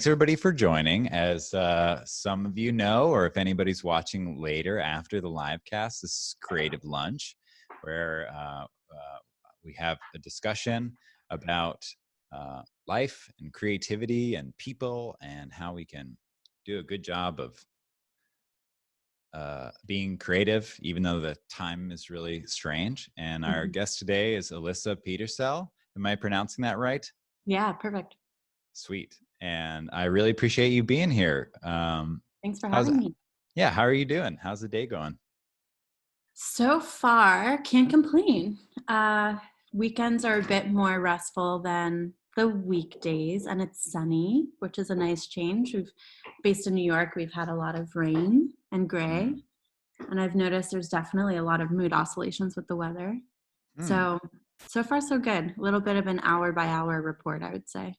Thanks everybody for joining. As some of you know, or if anybody's watching later after the live cast, this is Creative Lunch, where we have a discussion about life and creativity and people and how we can do a good job of being creative, even though the time is really strange. And our guest today is Alyssa Petersel. Am I pronouncing that right? Yeah, perfect. Sweet. And I really appreciate you being here. Thanks for having me. Yeah. How are you doing? How's the day going? So far, can't complain. Weekends are a bit more restful than the weekdays, and it's sunny, which is a nice change. Based in New York, we've had a lot of rain and gray, and I've noticed there's definitely a lot of mood oscillations with the weather. So far so good. A little bit of an hour by hour report, I would say.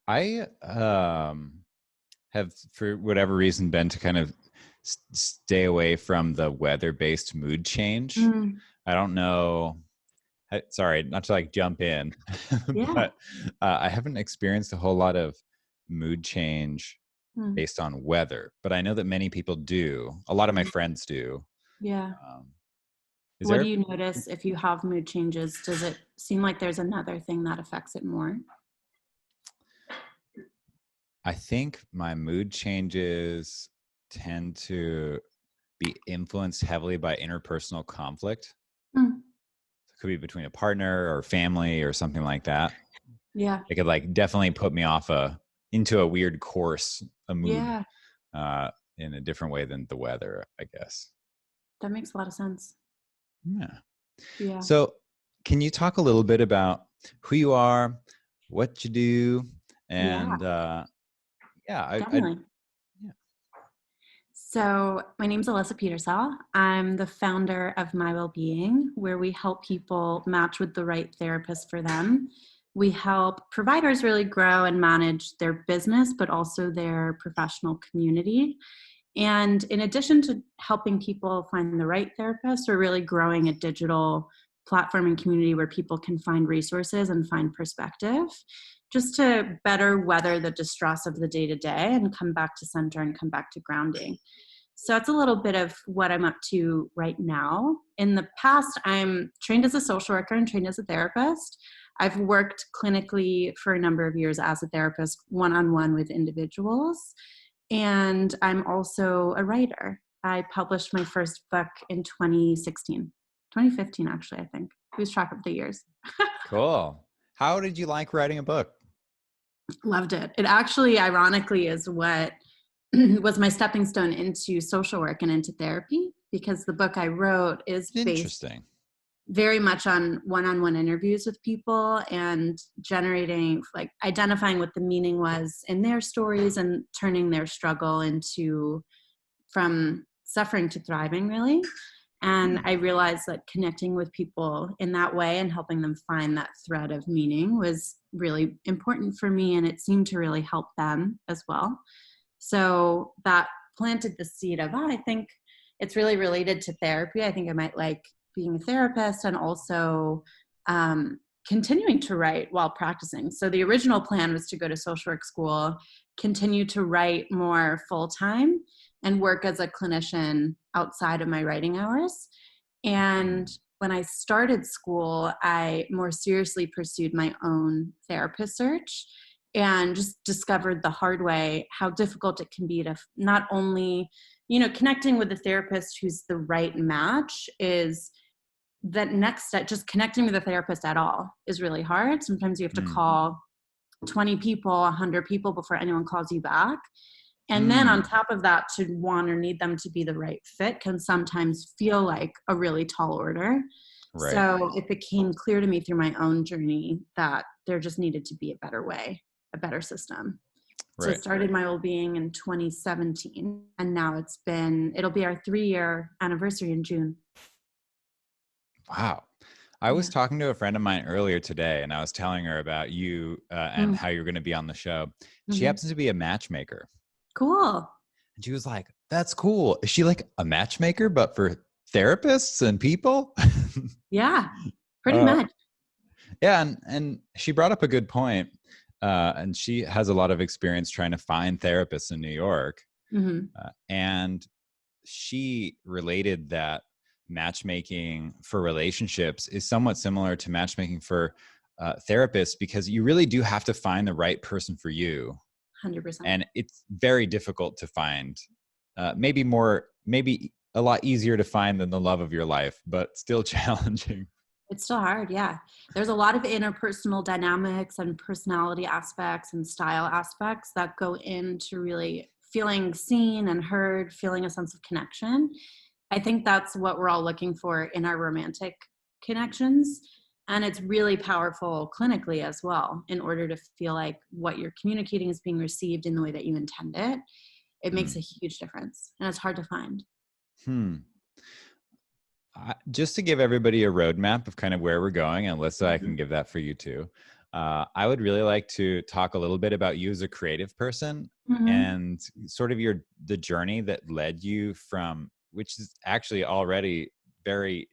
I have, for whatever reason, been to kind of stay away from the weather-based mood change. I don't know. Sorry, not to like jump in, but I haven't experienced a whole lot of mood change based on weather. But I know that many people do. A lot of my friends do. Yeah. What do you notice if you have mood changes? Does it seem like there's another thing that affects it more? I think my mood changes tend to be influenced heavily by interpersonal conflict. It could be between a partner or family or something like that. Yeah. It could like definitely put me off into a weird course, a mood in a different way than the weather, I guess. That makes a lot of sense. Yeah. So can you talk a little bit about who you are, what you do, and definitely. So my name's Alyssa Petersel. I'm the founder of MyWellbeing, where we help people match with the right therapist for them. We help providers really grow and manage their business, but also their professional community. And in addition to helping people find the right therapist, we're really growing a digital platform and community where people can find resources and find perspective, just to better weather the distress of the day-to-day and come back to center and come back to grounding. So that's a little bit of what I'm up to right now. In the past, I'm trained as a social worker and trained as a therapist. I've worked clinically for a number of years as a therapist, one-on-one with individuals. And I'm also a writer. I published my first book in 2015, actually, I think. Lose track of the years. Cool. How did you like writing a book? Loved it. It actually, ironically, is what was my stepping stone into social work and into therapy, because the book I wrote is based very much on one-on-one interviews with people and generating, like identifying what the meaning was in their stories and turning their struggle from suffering to thriving, really. And I realized that connecting with people in that way and helping them find that thread of meaning was really important for me, and it seemed to really help them as well. So that planted the seed of, I think it's really related to therapy. I think I might like being a therapist and also continuing to write while practicing. So the original plan was to go to social work school, continue to write more full-time, and work as a clinician outside of my writing hours. And when I started school, I more seriously pursued my own therapist search and just discovered the hard way how difficult it can be to not only, connecting with a therapist who's the right match is that next step. Just connecting with a therapist at all is really hard. Sometimes you have to call 20 people, 100 people before anyone calls you back. And then on top of that, to want or need them to be the right fit can sometimes feel like a really tall order. Right. So it became clear to me through my own journey that there just needed to be a better way, a better system. Right. So I started MyWellbeing in 2017, and now it'll be our 3-year anniversary in June. Wow. I was talking to a friend of mine earlier today, and I was telling her about you and how you're going to be on the show. She happens to be a matchmaker. Cool. And she was like, that's cool. Is she like a matchmaker, but for therapists and people? Yeah, pretty much. Yeah. And she brought up a good point. and she has a lot of experience trying to find therapists in New York. And she related that matchmaking for relationships is somewhat similar to matchmaking for therapists, because you really do have to find the right person for you. 100%. And it's very difficult to find. Maybe a lot easier to find than the love of your life, but still challenging. It's still hard, yeah. There's a lot of interpersonal dynamics and personality aspects and style aspects that go into really feeling seen and heard, feeling a sense of connection. I think that's what we're all looking for in our romantic connections. And it's really powerful clinically as well, in order to feel like what you're communicating is being received in the way that you intend it. It makes a huge difference, and it's hard to find. Just to give everybody a roadmap of kind of where we're going, and Alyssa, I can give that for you too. I would really like to talk a little bit about you as a creative person and sort of the journey that led you from, which is actually already very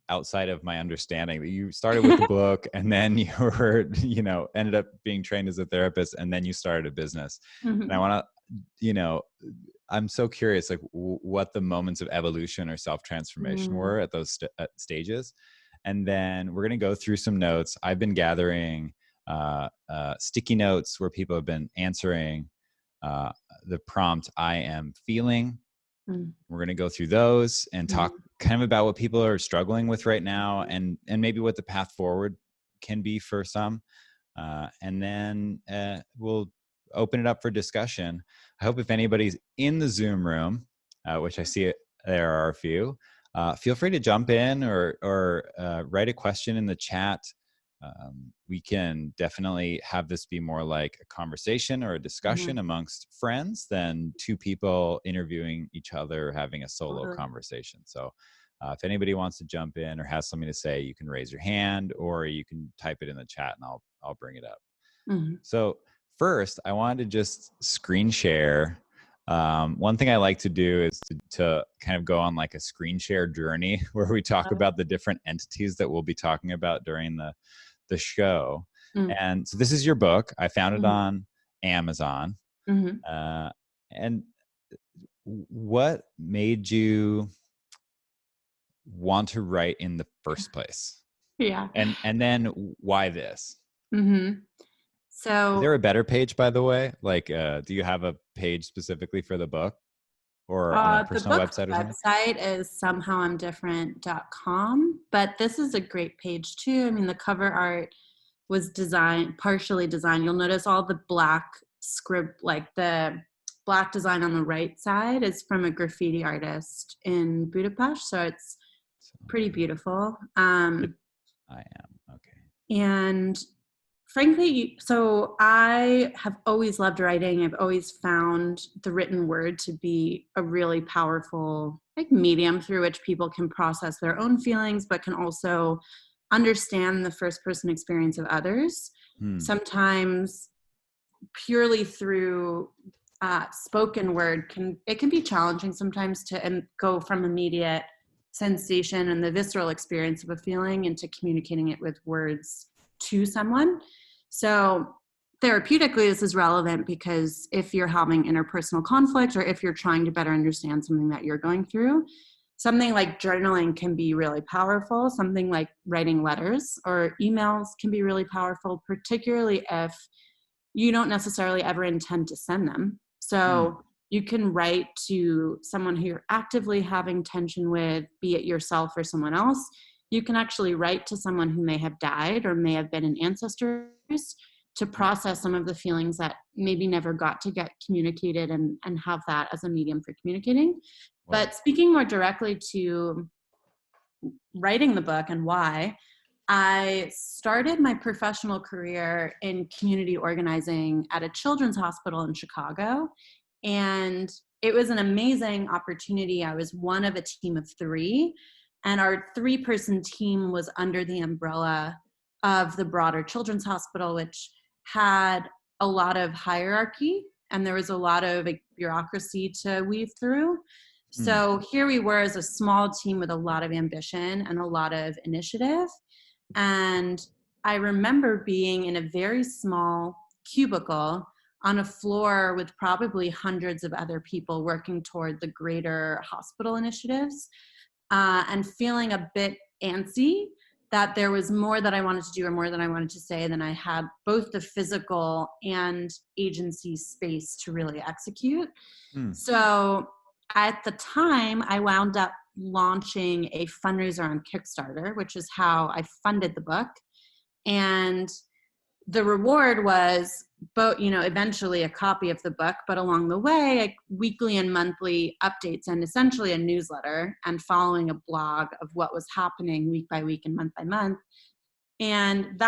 outside of my understanding, that you started with the book and then you were, ended up being trained as a therapist, and then you started a business. And I want to, I'm so curious, like what the moments of evolution or self-transformation were at those stages. And then we're going to go through some notes. I've been gathering sticky notes where people have been answering the prompt, I am feeling. We're going to go through those and talk kind of about what people are struggling with right now, and maybe what the path forward can be for some. And then we'll open it up for discussion. I hope if anybody's in the Zoom room, which I see there are a few, feel free to jump in or write a question in the chat. We can definitely have this be more like a conversation or a discussion amongst friends than two people interviewing each other, having a solo conversation. So if anybody wants to jump in or has something to say, you can raise your hand or you can type it in the chat and I'll bring it up. So first, I wanted to just screen share. One thing I like to do is to kind of go on like a screen share journey where we talk about the different entities that we'll be talking about during the show. And so this is your book. I found it on Amazon. And what made you want to write in the first place? Yeah. And then why this? So is there a better page, by the way? Like, do you have a page specifically for the book or on a personal website or something? The website is somehowimdifferent.com, but this is a great page too. I mean, the cover art was partially designed. You'll notice all the black script, like the black design on the right side is from a graffiti artist in Budapest. So it's pretty beautiful. I am. Okay. And frankly, so I have always loved writing. I've always found the written word to be a really powerful medium through which people can process their own feelings, but can also understand the first person experience of others. Sometimes purely through spoken word it can be challenging sometimes to go from immediate sensation and the visceral experience of a feeling into communicating it with words to someone. So therapeutically, this is relevant because if you're having interpersonal conflict or if you're trying to better understand something that you're going through, something like journaling can be really powerful. Something like writing letters or emails can be really powerful, particularly if you don't necessarily ever intend to send them. So you can write to someone who you're actively having tension with, be it yourself or someone else. You can actually write to someone who may have died or may have been an ancestor to process some of the feelings that maybe never got to get communicated and have that as a medium for communicating. Wow. But speaking more directly to writing the book and why, I started my professional career in community organizing at a children's hospital in Chicago. And it was an amazing opportunity. I was one of a team of 3. And our 3-person team was under the umbrella of the broader children's hospital, which had a lot of hierarchy and there was a lot of bureaucracy to weave through. So here we were as a small team with a lot of ambition and a lot of initiative. And I remember being in a very small cubicle on a floor with probably hundreds of other people working toward the greater hospital initiatives, and feeling a bit antsy that there was more that I wanted to do or more that I wanted to say than I had both the physical and agency space to really execute. So at the time, I wound up launching a fundraiser on Kickstarter, which is how I funded the book. And the reward was eventually a copy of the book, but along the way, weekly and monthly updates and essentially a newsletter and following a blog of what was happening week by week and month by month. And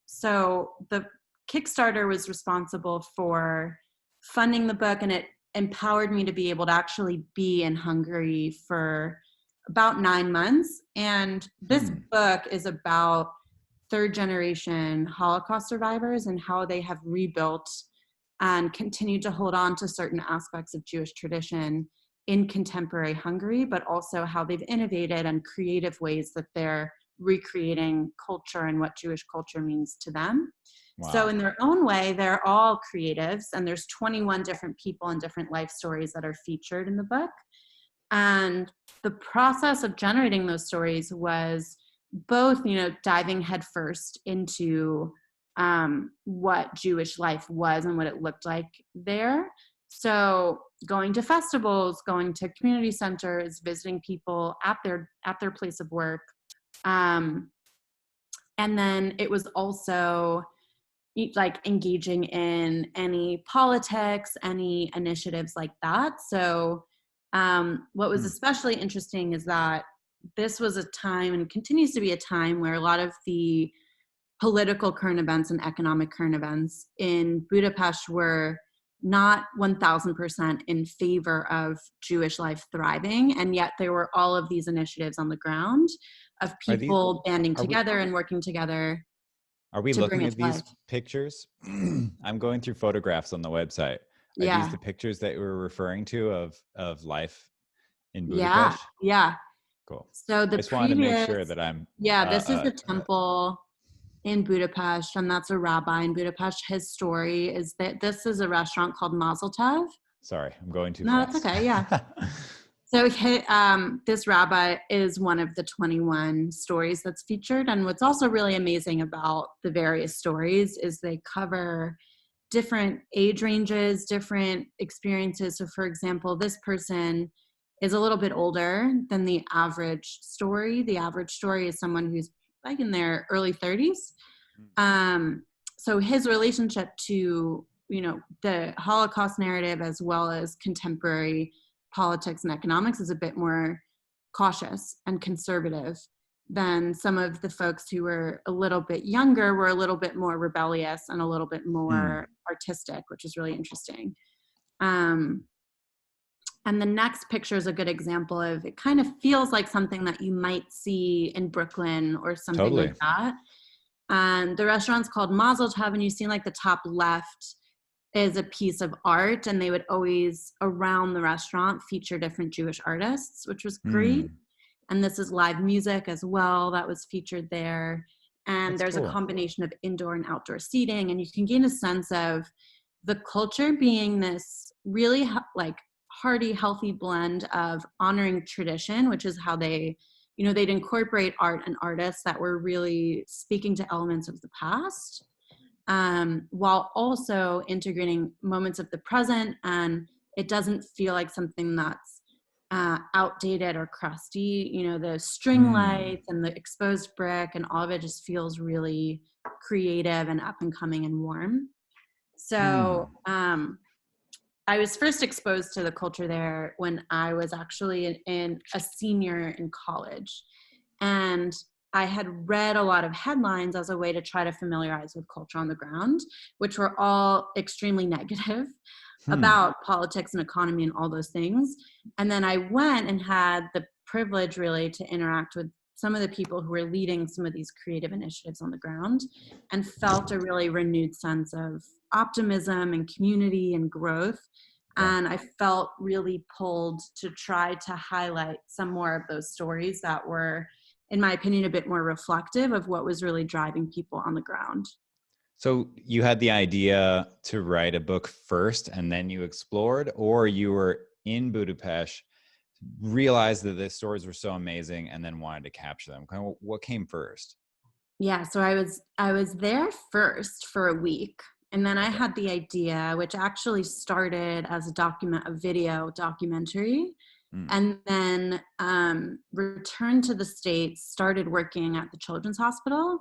so the Kickstarter was responsible for funding the book, and it empowered me to be able to actually be in Hungary for about 9 months. And this book is about third generation Holocaust survivors and how they have rebuilt and continued to hold on to certain aspects of Jewish tradition in contemporary Hungary, but also how they've innovated and creative ways that they're recreating culture and what Jewish culture means to them. Wow. So in their own way, they're all creatives, and there's 21 different people and different life stories that are featured in the book. And the process of generating those stories was both, diving headfirst into what Jewish life was and what it looked like there. So going to festivals, going to community centers, visiting people at their place of work. And then it was also like engaging in any politics, any initiatives like that. So what was especially interesting is that this was a time, and continues to be a time, where a lot of the political current events and economic current events in Budapest were not 1000% in favor of Jewish life thriving. And yet there were all of these initiatives on the ground of people banding together and working together. Are we looking at these pictures? I'm going through photographs on the website. Are these the pictures that we're referring to of life in Budapest? Yeah. Cool. So I just wanted to make sure that I'm... this is the temple in Budapest, and that's a rabbi in Budapest. His story is that this is a restaurant called Mazel Tov. Sorry, I'm going too fast. fast. No, that's okay, yeah. So this rabbi is one of the 21 stories that's featured. And what's also really amazing about the various stories is they cover different age ranges, different experiences. So for example, this person is a little bit older than the average story. The average story is someone who's like in their early 30s. So his relationship to, the Holocaust narrative as well as contemporary politics and economics is a bit more cautious and conservative than some of the folks who were a little bit younger, were a little bit more rebellious and a little bit more artistic, which is really interesting. And the next picture is a good example of, it kind of feels like something that you might see in Brooklyn or something like that. And the restaurant's called Mazel Tov, and you see like the top left is a piece of art, and they would always around the restaurant feature different Jewish artists, which was great. And this is live music as well that was featured there. And there's a combination of indoor and outdoor seating, and you can gain a sense of the culture being this really like hearty, healthy blend of honoring tradition, which is how they, they'd incorporate art and artists that were really speaking to elements of the past, while also integrating moments of the present. And it doesn't feel like something that's outdated or crusty. The string lights and the exposed brick and all of it just feels really creative and up and coming and warm. So I was first exposed to the culture there when I was actually in a senior in college. And I had read a lot of headlines as a way to try to familiarize with culture on the ground, which were all extremely negative about politics and economy and all those things. And then I went and had the privilege really to interact with some of the people who were leading some of these creative initiatives on the ground, and felt a really renewed sense of optimism and community and growth. And I felt really pulled to try to highlight some more of those stories that were in my opinion, a bit more reflective of what was really driving people on the ground. So you had the idea to write a book first and then you explored, or you were in Budapest, realized that the stories were so amazing and then wanted to capture them? Kind of what came first? Yeah, so I was there first for a week, and then I had the idea, which actually started as a video documentary, and then returned to the States, started working at the Children's Hospital,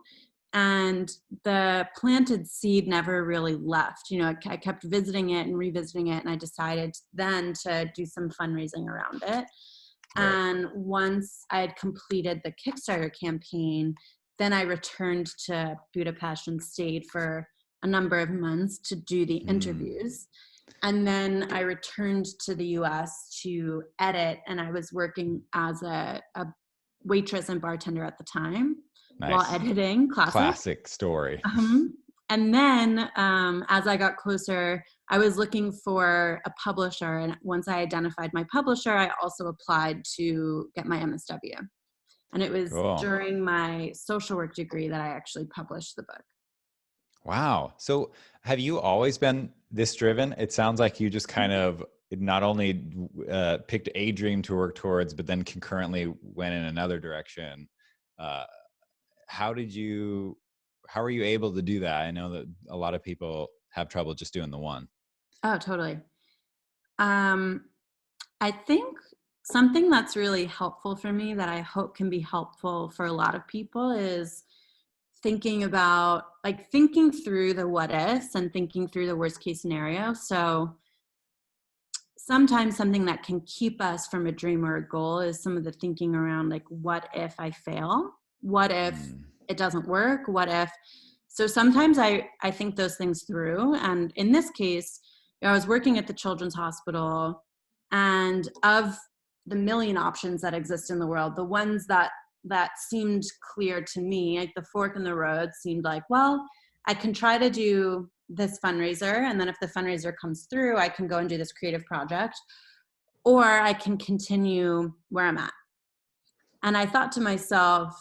and the planted seed never really left. You know, I kept visiting it and revisiting it, and I decided then to do some fundraising around it. Right. And once I had completed the Kickstarter campaign, then I returned to Budapest and stayed for a number of months to do the interviews. And then I returned to the US to edit, and I was working as a waitress and bartender at the time. Nice. While editing. Classic story. And then as I got closer, I was looking for a publisher. And once I identified my publisher, I also applied to get my MSW. And it was during my social work degree that I actually published the book. Wow. So have you always been this driven? It sounds like you just kind of not only picked a dream to work towards, but then concurrently went in another direction. How were you able to do that? I know that a lot of people have trouble just doing the one. Oh, totally. I think something that's really helpful for me that I hope can be helpful for a lot of people is thinking through the what ifs and thinking through the worst case scenario. So sometimes something that can keep us from a dream or a goal is some of the thinking around like, what if I fail? What if it doesn't work? What if? So sometimes I think those things through. And in this case, I was working at the Children's Hospital, and of the million options that exist in the world, the ones that seemed clear to me, like the fork in the road, seemed like, well, I can try to do this fundraiser, and then if the fundraiser comes through, I can go and do this creative project, or I can continue where I'm at. And I thought to myself,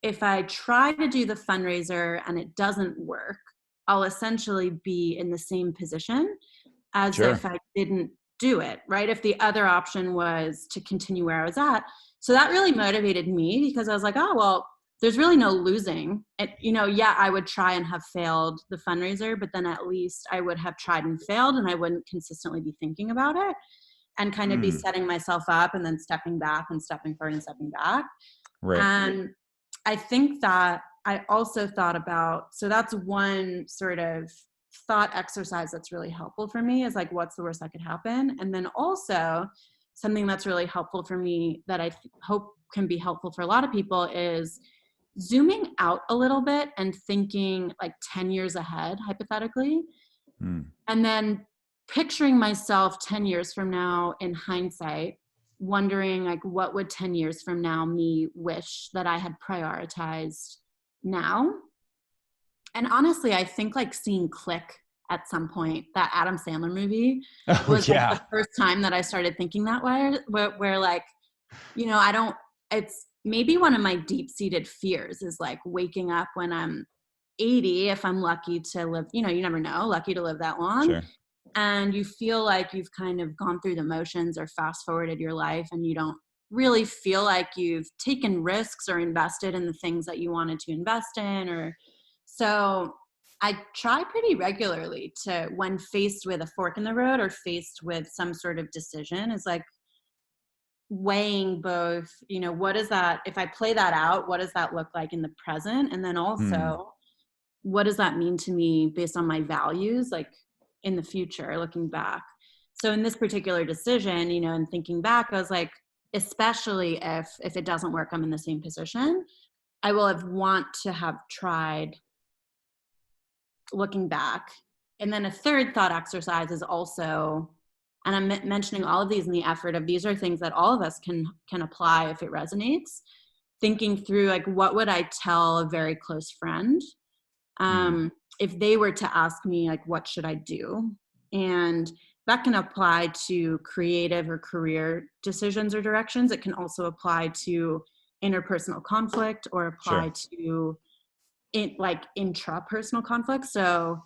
if I try to do the fundraiser and it doesn't work, I'll essentially be in the same position as if I didn't do it, right? If the other option was to continue where I was at. So that really motivated me, because I was like, oh, well, there's really no losing. I would try and have failed the fundraiser, but then at least I would have tried and failed, and I wouldn't consistently be thinking about it and kind of be setting myself up and then stepping back and stepping forward and stepping back. Right. And I think that I also thought about, so that's one sort of thought exercise that's really helpful for me, is like, what's the worst that could happen? And then also something that's really helpful for me that I hope can be helpful for a lot of people is zooming out a little bit and thinking like 10 years ahead, hypothetically, and then picturing myself 10 years from now in hindsight, wondering like, what would 10 years from now me wish that I had prioritized now? And honestly, I think like seeing Click at some point, that Adam Sandler movie, was like the first time that I started thinking that way, where like, it's maybe one of my deep-seated fears is like waking up when I'm 80, if I'm lucky to live, you never know, lucky to live that long. Sure. And you feel like you've kind of gone through the motions or fast forwarded your life, and you don't really feel like you've taken risks or invested in the things that you wanted to invest in. So I try pretty regularly to, when faced with a fork in the road or faced with some sort of decision, is like weighing both, what is that, if I play that out, what does that look like in the present? And then also, what does that mean to me based on my values, like in the future, looking back? So in this particular decision, and thinking back, I was like, especially if it doesn't work, I'm in the same position, I will want to have tried looking back. And then a third thought exercise is also, and I'm mentioning all of these in the effort of, these are things that all of us can apply if it resonates, thinking through like, what would I tell a very close friend if they were to ask me like, what should I do? And that can apply to creative or career decisions or directions. It can also apply to interpersonal conflict or apply to intrapersonal conflict. So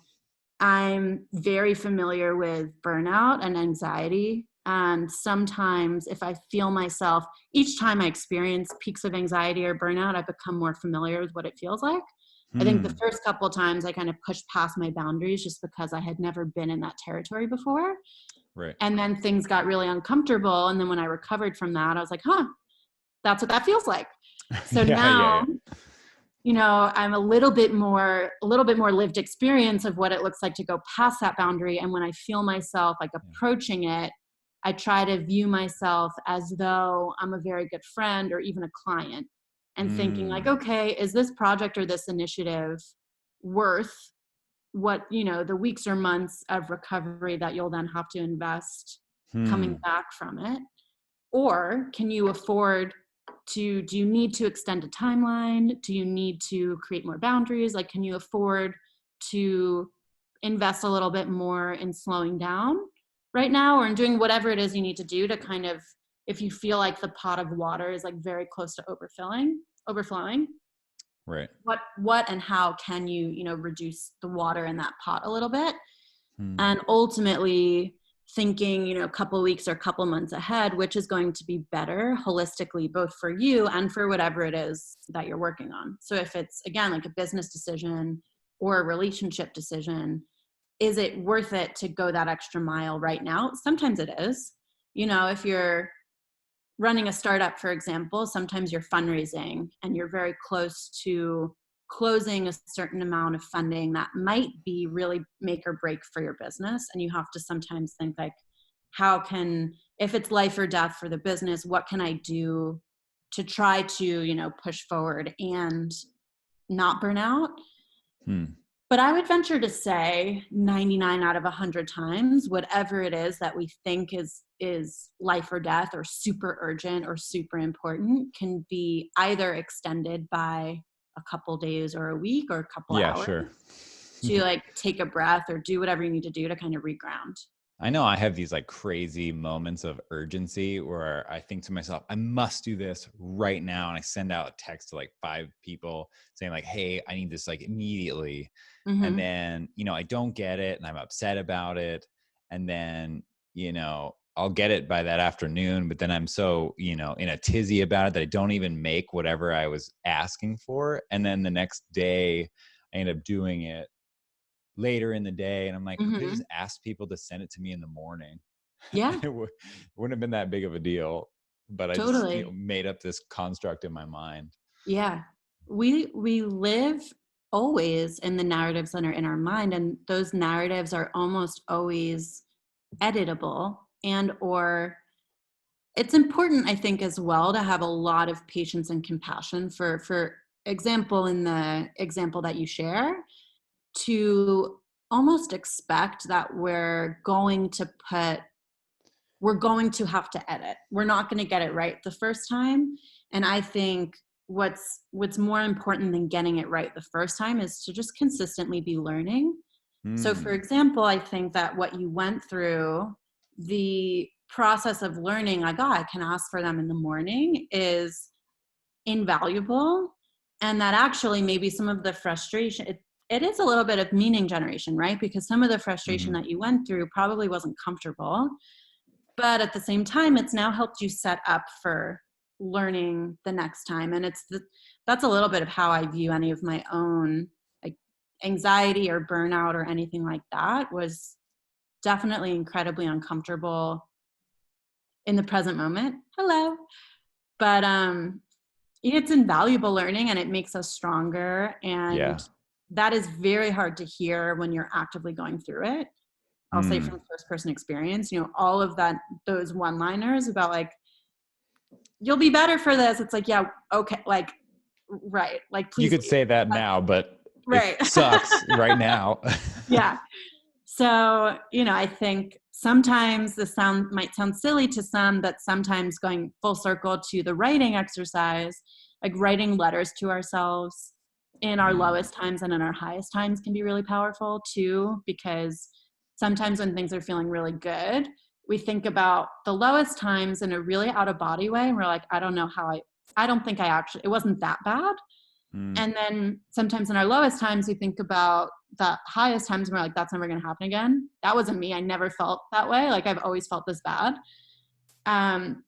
I'm very familiar with burnout and anxiety. And sometimes if I feel myself, each time I experience peaks of anxiety or burnout, I become more familiar with what it feels like. I think the first couple of times I kind of pushed past my boundaries just because I had never been in that territory before. Right. And then things got really uncomfortable. And then when I recovered from that, I was like, that's what that feels like. So now, you know, I'm a little bit more lived experience of what it looks like to go past that boundary. And when I feel myself like approaching it, I try to view myself as though I'm a very good friend or even a client, and thinking like, okay, is this project or this initiative worth what, you know, the weeks or months of recovery that you'll then have to invest coming back from it? Or can you afford to, do you need to extend a timeline? Do you need to create more boundaries? Like, can you afford to invest a little bit more in slowing down right now, or in doing whatever it is you need to do to kind of, if you feel like the pot of water is like very close to overflowing, right? What and how can you, you know, reduce the water in that pot a little bit? And ultimately thinking, you know, a couple of weeks or a couple of months ahead, which is going to be better holistically, both for you and for whatever it is that you're working on. So if it's, again, like a business decision or a relationship decision, is it worth it to go that extra mile right now? Sometimes it is. You know, if you're running a startup, for example, sometimes you're fundraising and you're very close to closing a certain amount of funding that might be really make or break for your business. And you have to sometimes think like, if it's life or death for the business, what can I do to try to, you know, push forward and not burn out? But I would venture to say 99 out of 100 times, whatever it is that we think is life or death or super urgent or super important can be either extended by a couple days or a week or a couple hours to like take a breath or do whatever you need to do to kind of reground. I know I have these like crazy moments of urgency where I think to myself, I must do this right now. And I send out a text to like 5 people saying like, hey, I need this like immediately. And then, you know, I don't get it and I'm upset about it. And then, you know, I'll get it by that afternoon, but then I'm so, you know, in a tizzy about it that I don't even make whatever I was asking for. And then the next day I end up doing it later in the day. And I'm like, I could just ask people to send it to me in the morning. Yeah. It wouldn't have been that big of a deal, but I just, you know, made up this construct in my mind. Yeah. We live always in the narratives that are in our mind, and those narratives are almost always editable, and or it's important, I think, as well, to have a lot of patience and compassion for example, in the example that you share, to almost expect that we're going to have to edit. We're not going to get it right the first time. And I think what's more important than getting it right the first time is to just consistently be learning. So for example, I think that what you went through, the process of learning, like, I can ask for them in the morning, is invaluable. And that actually maybe some of the frustration, it is a little bit of meaning generation, right? Because some of the frustration that you went through probably wasn't comfortable. But at the same time, it's now helped you set up for learning the next time. And that's a little bit of how I view any of my own like anxiety or burnout or anything like that. Was definitely incredibly uncomfortable in the present moment. Hello. But it's invaluable learning, and it makes us stronger. And that is very hard to hear when you're actively going through it. I'll say from first person experience, you know, all of that, those one-liners about like, you'll be better for this. It's like, yeah, okay. Like, right. Like, please. You could say that now, but right. It sucks right now. Yeah. So, you know, I think sometimes the sound might sound silly to some, but sometimes going full circle to the writing exercise, like writing letters to ourselves in our lowest times and in our highest times, can be really powerful too, because sometimes when things are feeling really good, we think about the lowest times in a really out of body way. And we're like, I don't know how I don't think it wasn't that bad. And then sometimes in our lowest times, we think about the highest times and we're like, that's never going to happen again. That wasn't me. I never felt that way. Like I've always felt this bad.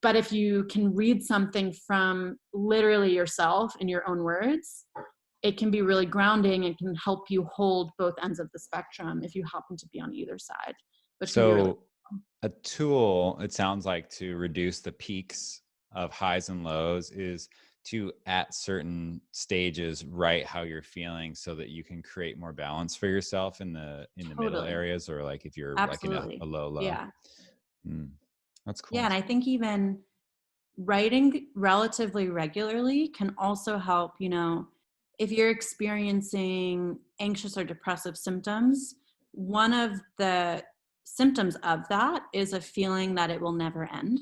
But if you can read something from literally yourself in your own words, it can be really grounding and can help you hold both ends of the spectrum if you happen to be on either side. So a tool, it sounds like, to reduce the peaks of highs and lows is to, at certain stages, write how you're feeling so that you can create more balance for yourself in the middle areas, or like if you're Absolutely. like in a low. Yeah. That's cool. Yeah. And I think even writing relatively regularly can also help, if you're experiencing anxious or depressive symptoms, one of the symptoms of that is a feeling that it will never end.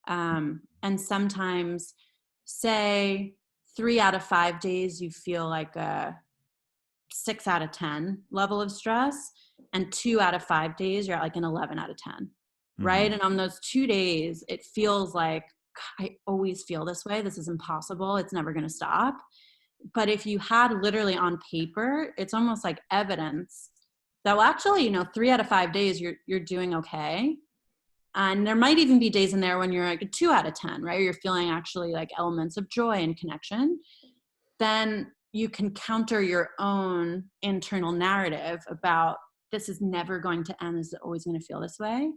And sometimes, say 3 out of 5 days, you feel like a 6 out of 10 level of stress, and 2 out of 5 days, you're at like an 11 out of 10, right? And on those 2 days, it feels like, I always feel this way. This is impossible. It's never going to stop. But if you had literally on paper, it's almost like evidence that, well, actually, 3 out of 5 days, you're doing okay. And there might even be days in there when you're like a 2 out of 10, right? Or you're feeling actually like elements of joy and connection. Then you can counter your own internal narrative about, this is never going to end. This is always going to feel this way,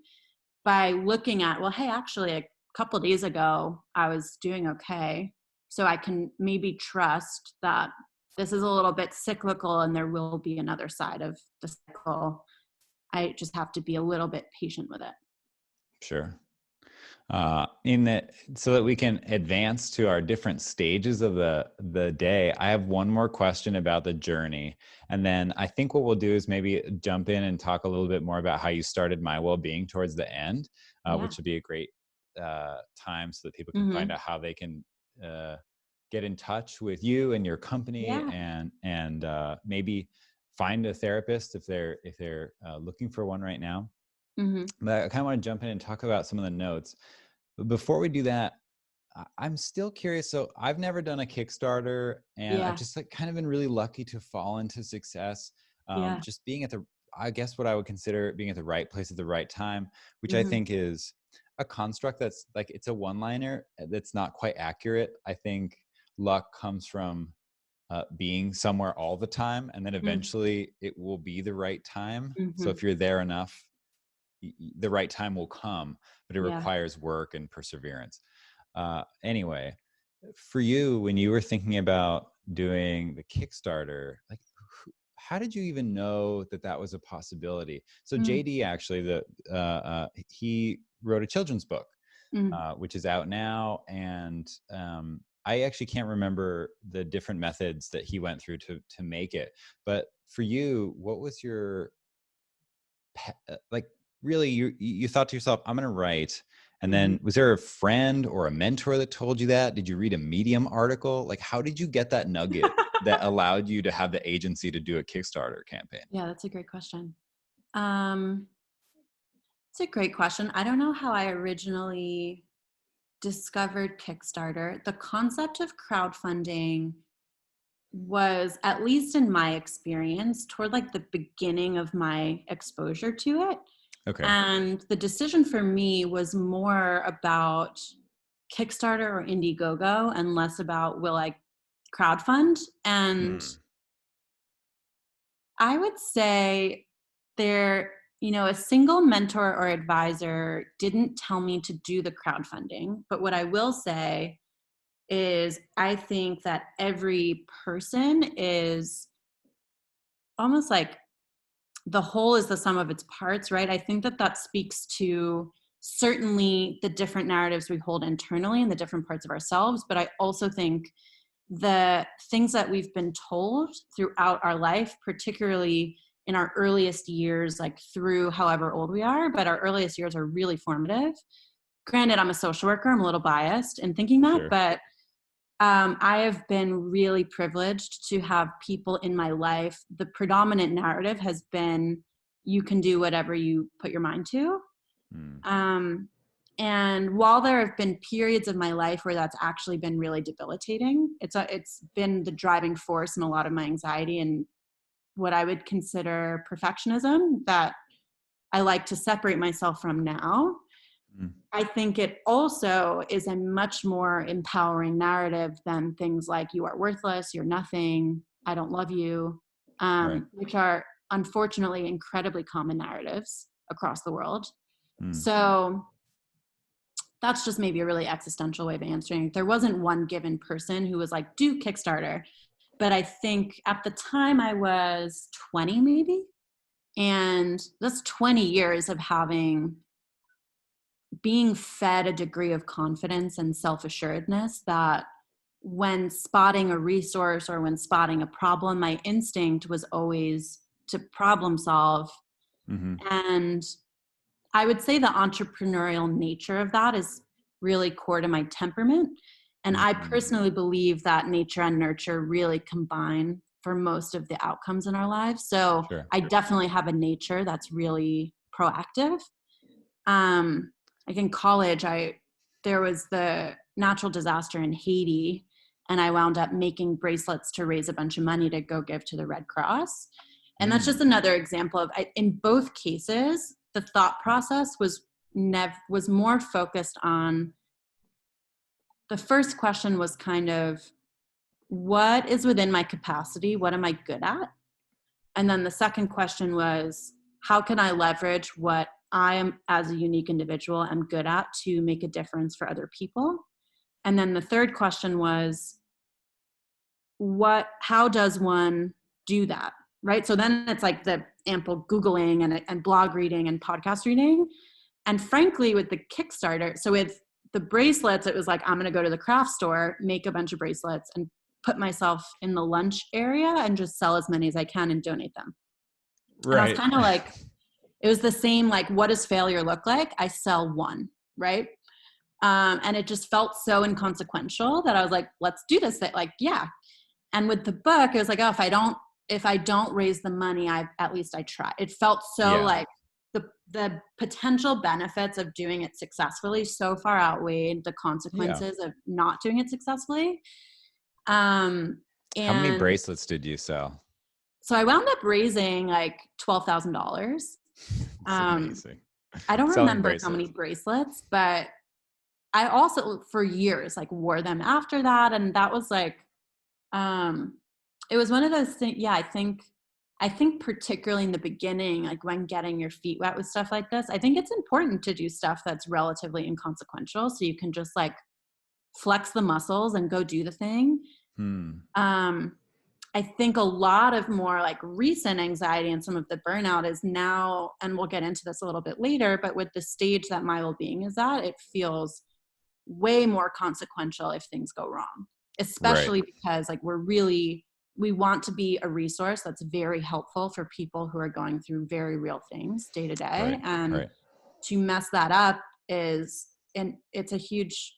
by looking at, well, hey, actually a couple of days ago, I was doing okay. So I can maybe trust that this is a little bit cyclical and there will be another side of the cycle. I just have to be a little bit patient with it. Sure. So that we can advance to our different stages of the day, I have one more question about the journey. And then I think what we'll do is maybe jump in and talk a little bit more about how you started MyWellbeing towards the end, which would be a great time so that people can find out how they can get in touch with you and your company, and maybe find a therapist if they're looking for one right now. But I kind of want to jump in and talk about some of the notes. But before we do that, I'm still curious. So I've never done a Kickstarter, and I've just kind of been really lucky to fall into success. Just being I guess what I would consider being at the right place at the right time, which I think is a construct that's like, it's a one-liner that's not quite accurate. I think luck comes from being somewhere all the time, and then eventually it will be the right time. So if you're there enough, the right time will come, but it requires work and perseverance. Anyway, for you, when you were thinking about doing the Kickstarter, like, how did you even know that was a possibility? So JD actually, he wrote a children's book, which is out now. And I actually can't remember the different methods that he went through to make it. But for you, what was your, really, you thought to yourself, I'm going to write. And then was there a friend or a mentor that told you that? Did you read a Medium article? Like, how did you get that nugget that allowed you to have the agency to do a Kickstarter campaign? Yeah, that's a great question. It's a great question. I don't know how I originally discovered Kickstarter. The concept of crowdfunding was, at least in my experience, toward like the beginning of my exposure to it. Okay. And the decision for me was more about Kickstarter or Indiegogo and less about, will I crowdfund? And I would say a single mentor or advisor didn't tell me to do the crowdfunding. But what I will say is, I think that every person is almost like the whole is the sum of its parts, right? I think that speaks to certainly the different narratives we hold internally and the different parts of ourselves. But I also think the things that we've been told throughout our life, particularly in our earliest years, like through however old we are, but our earliest years are really formative. Granted, I'm a social worker. I'm a little biased in thinking that, but I have been really privileged to have people in my life. The predominant narrative has been, you can do whatever you put your mind to. And while there have been periods of my life where that's actually been really debilitating, it's been the driving force in a lot of my anxiety and what I would consider perfectionism that I like to separate myself from now. I think it also is a much more empowering narrative than things like you are worthless, you're nothing, I don't love you, which are unfortunately incredibly common narratives across the world. So that's just maybe a really existential way of answering. There wasn't one given person who was like, do Kickstarter. But I think at the time I was 20 maybe. And that's 20 years of being fed a degree of confidence and self-assuredness that when spotting a resource or when spotting a problem, my instinct was always to problem solve. And I would say the entrepreneurial nature of that is really core to my temperament. And I personally believe that nature and nurture really combine for most of the outcomes in our lives. So I definitely have a nature that's really proactive. Like in college, there was the natural disaster in Haiti, and I wound up making bracelets to raise a bunch of money to go give to the Red Cross. And that's just another example of, in both cases, the thought process was more focused on, the first question was kind of, what is within my capacity? What am I good at? And then the second question was, how can I leverage what I am as a unique individual am good at to make a difference for other people? And then the third question was, how does one do that? Right? So then it's like the ample Googling and blog reading and podcast reading. And frankly, with the Kickstarter, so with the bracelets, it was like, I'm going to go to the craft store, make a bunch of bracelets and put myself in the lunch area and just sell as many as I can and donate them. Right. And I was kind of like, it was the same, like, what does failure look like? I sell one, right? And it just felt so inconsequential that I was like, let's do this. Like, yeah. And with the book, it was like, oh, if I don't raise the money, at least I try. It felt so like the potential benefits of doing it successfully so far outweighed the consequences of not doing it successfully. How many bracelets did you sell? So I wound up raising like $12,000. Amazing. I don't remember how many bracelets, but I also for years like wore them after that. And that was like, it was one of those things. Yeah, I think particularly in the beginning, like when getting your feet wet with stuff like this, I think it's important to do stuff that's relatively inconsequential. So you can just like flex the muscles and go do the thing. I think a lot of more like recent anxiety and some of the burnout is now, and we'll get into this a little bit later, but with the stage that MyWellbeing is at, it feels way more consequential if things go wrong, especially because like we want to be a resource that's very helpful for people who are going through very real things day to day. And to mess that up and it's a huge,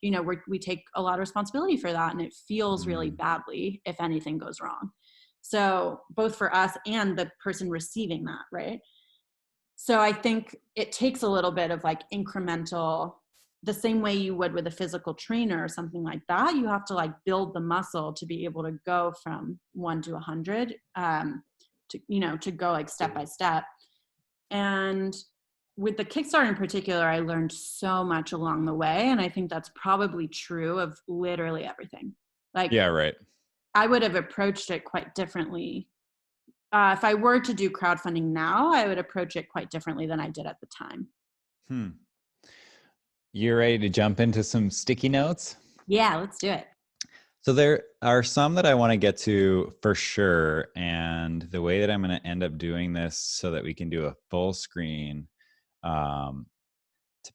we take a lot of responsibility for that. And it feels really badly if anything goes wrong. So both for us and the person receiving that, right? So I think it takes a little bit of like incremental, the same way you would with a physical trainer or something like that. You have to like build the muscle to be able to go from 1 to 100, to go like step by step. And with the Kickstarter in particular, I learned so much along the way. And I think that's probably true of literally everything. Like, I would have approached it quite differently. If I were to do crowdfunding now, I would approach it quite differently than I did at the time. You're ready to jump into some sticky notes? Yeah, let's do it. So there are some that I want to get to for sure. And the way that I'm going to end up doing this so that we can do a full screen to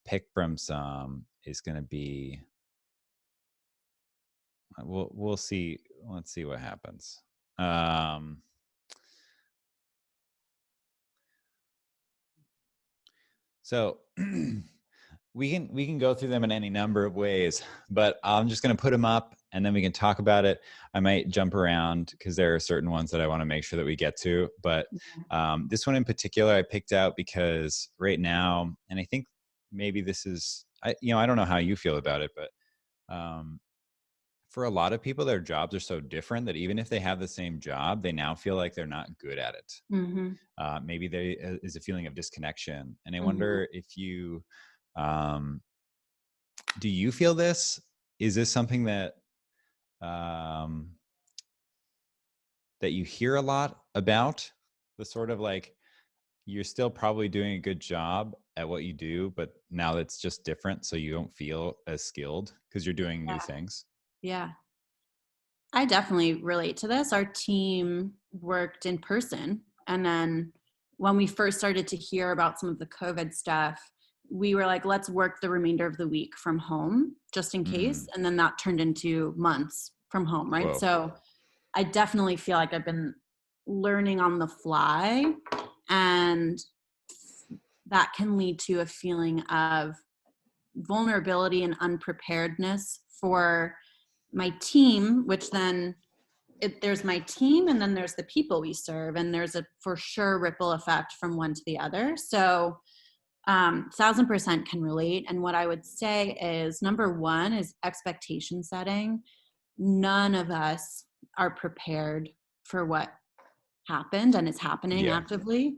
pick from some is going to be, we'll see. Let's see what happens. So we can go through them in any number of ways, but I'm just going to put them up and then we can talk about it. I might jump around because there are certain ones that I want to make sure that we get to, but this one in particular I picked out because right now, and I think maybe this is, I don't know how you feel about it, but for a lot of people, their jobs are so different that even if they have the same job, they now feel like they're not good at it. Maybe there is a feeling of disconnection. And I wonder if you, do you feel this? Is this something that, that you hear a lot about? The sort of like, you're still probably doing a good job at what you do, but now it's just different. So you don't feel as skilled because you're doing new things. Yeah. I definitely relate to this. Our team worked in person. And then when we first started to hear about some of the COVID stuff, we were like, let's work the remainder of the week from home just in case. And then that turned into months from home, right? Whoa. So I definitely feel like I've been learning on the fly, and that can lead to a feeling of vulnerability and unpreparedness for my team, which then there's my team, and then there's the people we serve, and there's a for sure ripple effect from one to the other. So 1000% can relate. And what I would say is, number one is expectation setting. None of us are prepared for what happened and is happening actively.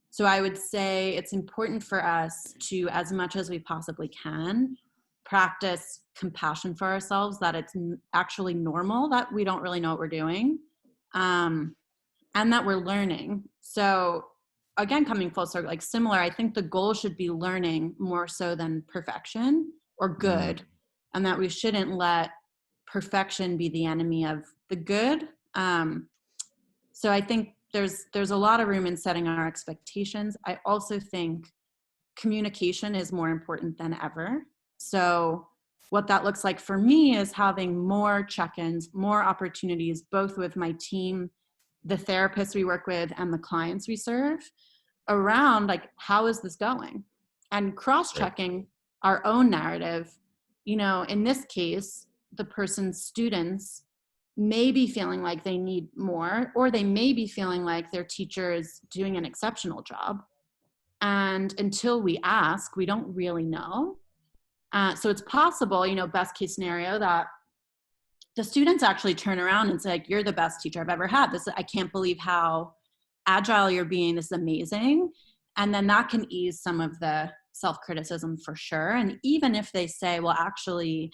So I would say it's important for us to, as much as we possibly can, practice compassion for ourselves, that it's actually normal that we don't really know what we're doing, and that we're learning. So again, coming full circle, like similar, I think the goal should be learning more so than perfection or good, and that we shouldn't let perfection be the enemy of the good. So I think there's a lot of room in setting our expectations. I also think communication is more important than ever. So what that looks like for me is having more check-ins, more opportunities, both with my team, the therapists we work with, and the clients we serve, around like, how is this going? And cross-checking our own narrative. In this case, the person's students may be feeling like they need more, or they may be feeling like their teacher is doing an exceptional job. And until we ask, we don't really know. So it's possible, best case scenario, that the students actually turn around and say, like, you're the best teacher I've ever had. I can't believe how agile you're being. This is amazing. And then that can ease some of the self-criticism for sure. And even if they say, well, actually,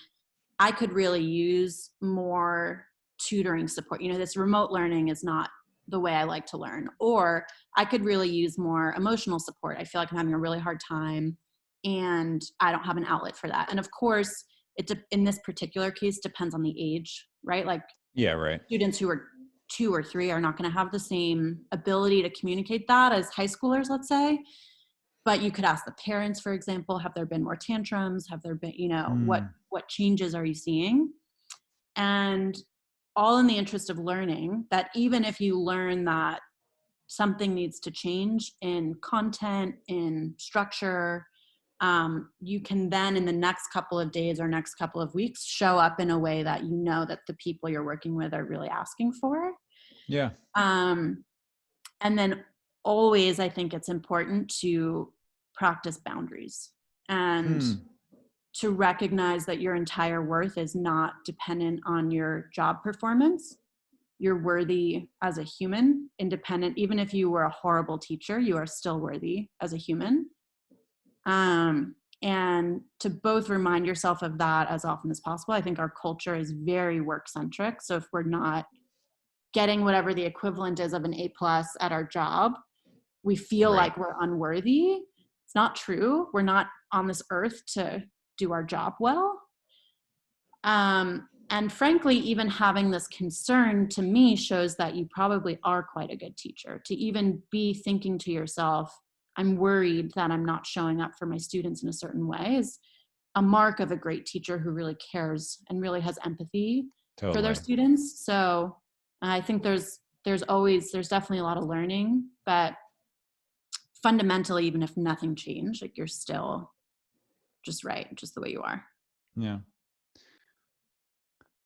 I could really use more tutoring support. This remote learning is not the way I like to learn. Or I could really use more emotional support. I feel like I'm having a really hard time and I don't have an outlet for that. And of course, in this particular case, depends on the age, right? Like, students who are 2 or 3 are not going to have the same ability to communicate that as high schoolers, let's say. But you could ask the parents, for example, have there been more tantrums? Have there been, what changes are you seeing? And all in the interest of learning, that even if you learn that something needs to change in content, in structure, you can then in the next couple of days or next couple of weeks show up in a way that that the people you're working with are really asking for. Yeah. And then always, I think it's important to practice boundaries and to recognize that your entire worth is not dependent on your job performance. You're worthy as a human, independent. Even if you were a horrible teacher, you are still worthy as a human. And to both remind yourself of that as often as possible. I think our culture is very work-centric. So if we're not getting whatever the equivalent is of an A+ at our job, we feel like we're unworthy. It's not true. We're not on this earth to do our job well. And frankly, even having this concern to me shows that you probably are quite a good teacher. To even be thinking to yourself, I'm worried that I'm not showing up for my students in a certain way, is a mark of a great teacher who really cares and really has empathy for their students. So I think there's definitely a lot of learning, but fundamentally, even if nothing changed, like, you're still just the way you are. Yeah.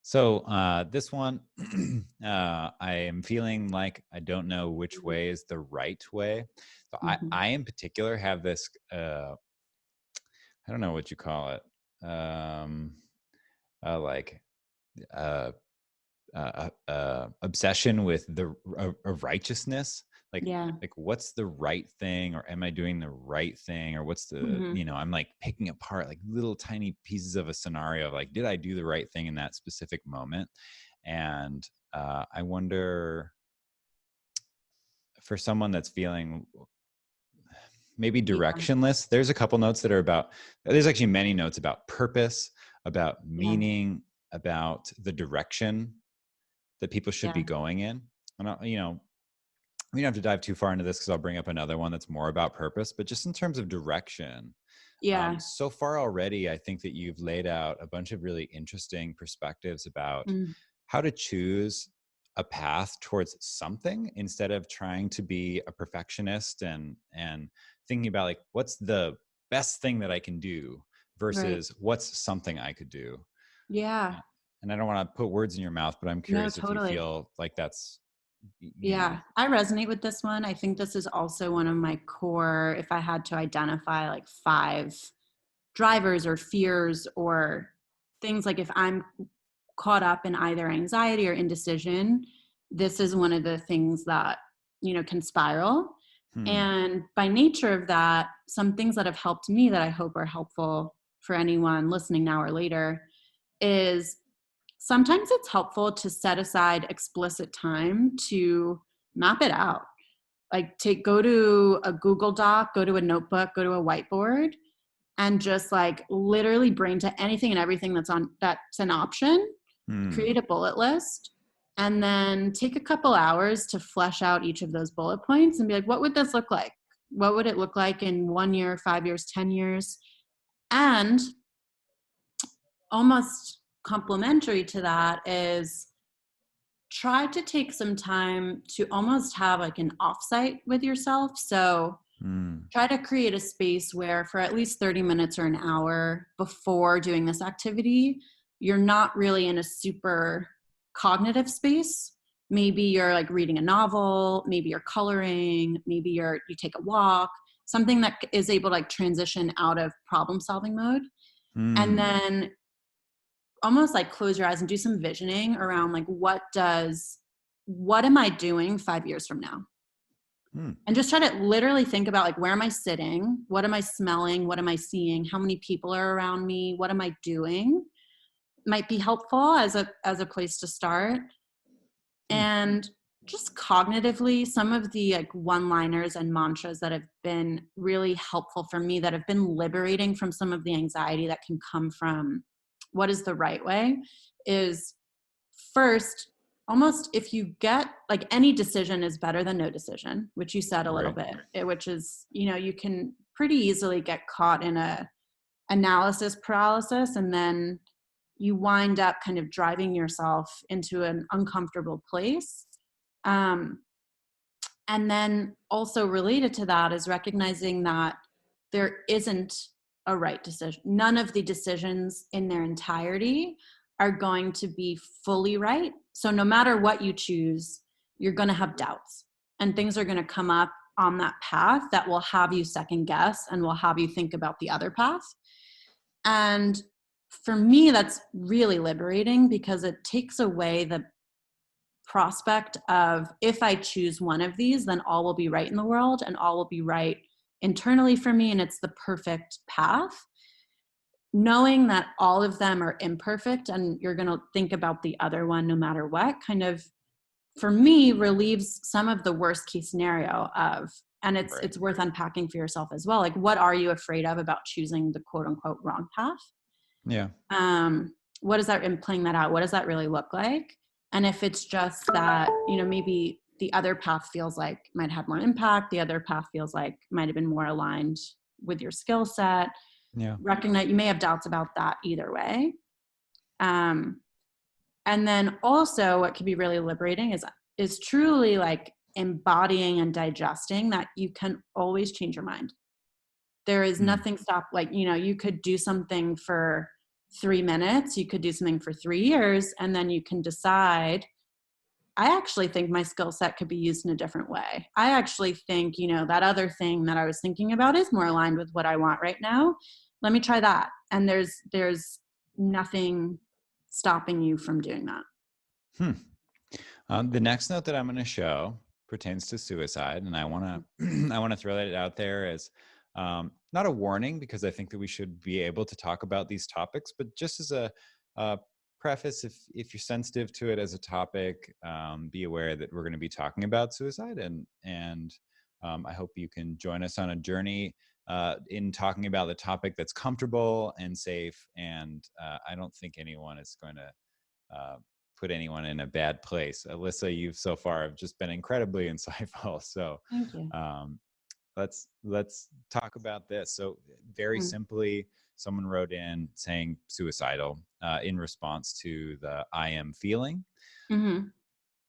So this one, I am feeling like I don't know which way is the right way. So I in particular have this, I don't know what you call it. Like obsession with the righteousness. Like what's the right thing, or am I doing the right thing, or what's the, I'm like picking apart like little tiny pieces of a scenario of like, did I do the right thing in that specific moment? And I wonder, for someone that's feeling maybe directionless, there's a couple notes that are about, there's actually many notes about purpose, about meaning, about the direction that people should be going in. And we don't have to dive too far into this because I'll bring up another one that's more about purpose, but just in terms of direction. So far already, I think that you've laid out a bunch of really interesting perspectives about how to choose a path towards something instead of trying to be a perfectionist and thinking about like, what's the best thing that I can do versus what's something I could do. Yeah. And I don't want to put words in your mouth, but I'm curious if you feel like that's, I resonate with this one. I think this is also one of my core, if I had to identify like 5 drivers or fears or things, like if I'm caught up in either anxiety or indecision, this is one of the things that, can spiral. And by nature of that, some things that have helped me that I hope are helpful for anyone listening now or later is sometimes it's helpful to set aside explicit time to map it out. Like to go to a Google Doc, go to a notebook, go to a whiteboard, and just like literally brain to anything and everything that's an option, create a bullet list, and then take a couple hours to flesh out each of those bullet points and be like, what would this look like? What would it look like in 1 year, 5 years, 10 years? And almost complementary to that is try to take some time to almost have like an offsite with yourself. So try to create a space where for at least 30 minutes or an hour before doing this activity, you're not really in a super cognitive space. Maybe you're like reading a novel, maybe you're coloring, maybe you take a walk, something that is able to like transition out of problem solving mode. And then almost like close your eyes and do some visioning around like, what am I doing 5 years from now? And just try to literally think about like, where am I sitting? What am I smelling? What am I seeing? How many people are around me? What am I doing? Might be helpful as a place to start. And just cognitively, some of the like one-liners and mantras that have been really helpful for me, that have been liberating from some of the anxiety that can come from what is the right way, is first, almost if you get like any decision is better than no decision, which you said a little bit, which is, you can pretty easily get caught in a analysis paralysis, and then you wind up kind of driving yourself into an uncomfortable place. And then also related to that is recognizing that there isn't a right decision. None of the decisions in their entirety are going to be fully right. So no matter what you choose, you're going to have doubts, and things are going to come up on that path that will have you second guess and will have you think about the other path. And for me, that's really liberating because it takes away the prospect of, if I choose one of these, then all will be right in the world and all will be right internally for me, and it's the perfect path. Knowing that all of them are imperfect and you're going to think about the other one no matter what, kind of, for me, relieves some of the worst case scenario of, and it's worth unpacking for yourself as well. Like, what are you afraid of about choosing the quote unquote wrong path? Yeah. What is that, in playing that out? What does that really look like? And if it's just that, maybe the other path feels like might have more impact, the other path feels like might have been more aligned with your skill set. Yeah. Recognize you may have doubts about that either way. And then also what can be really liberating is truly like embodying and digesting that you can always change your mind. There is nothing stop, like, you could do something for 3 minutes, you could do something for 3 years, and then you can decide, I actually think my skill set could be used in a different way. I actually think, that other thing that I was thinking about is more aligned with what I want right now. let me try that. And there's nothing stopping you from doing that. The next note that I'm going to show pertains to suicide, and I want to throw that out there as not a warning, because I think that we should be able to talk about these topics, but just as a preface, if you're sensitive to it as a topic, be aware that we're going to be talking about suicide, and I hope you can join us on a journey in talking about the topic that's comfortable and safe. And I don't think anyone is going to put anyone in a bad place. Alyssa, you've so far have just been incredibly insightful. So thank you. Let's talk about this. So very simply, someone wrote in saying suicidal in response to the I am feeling.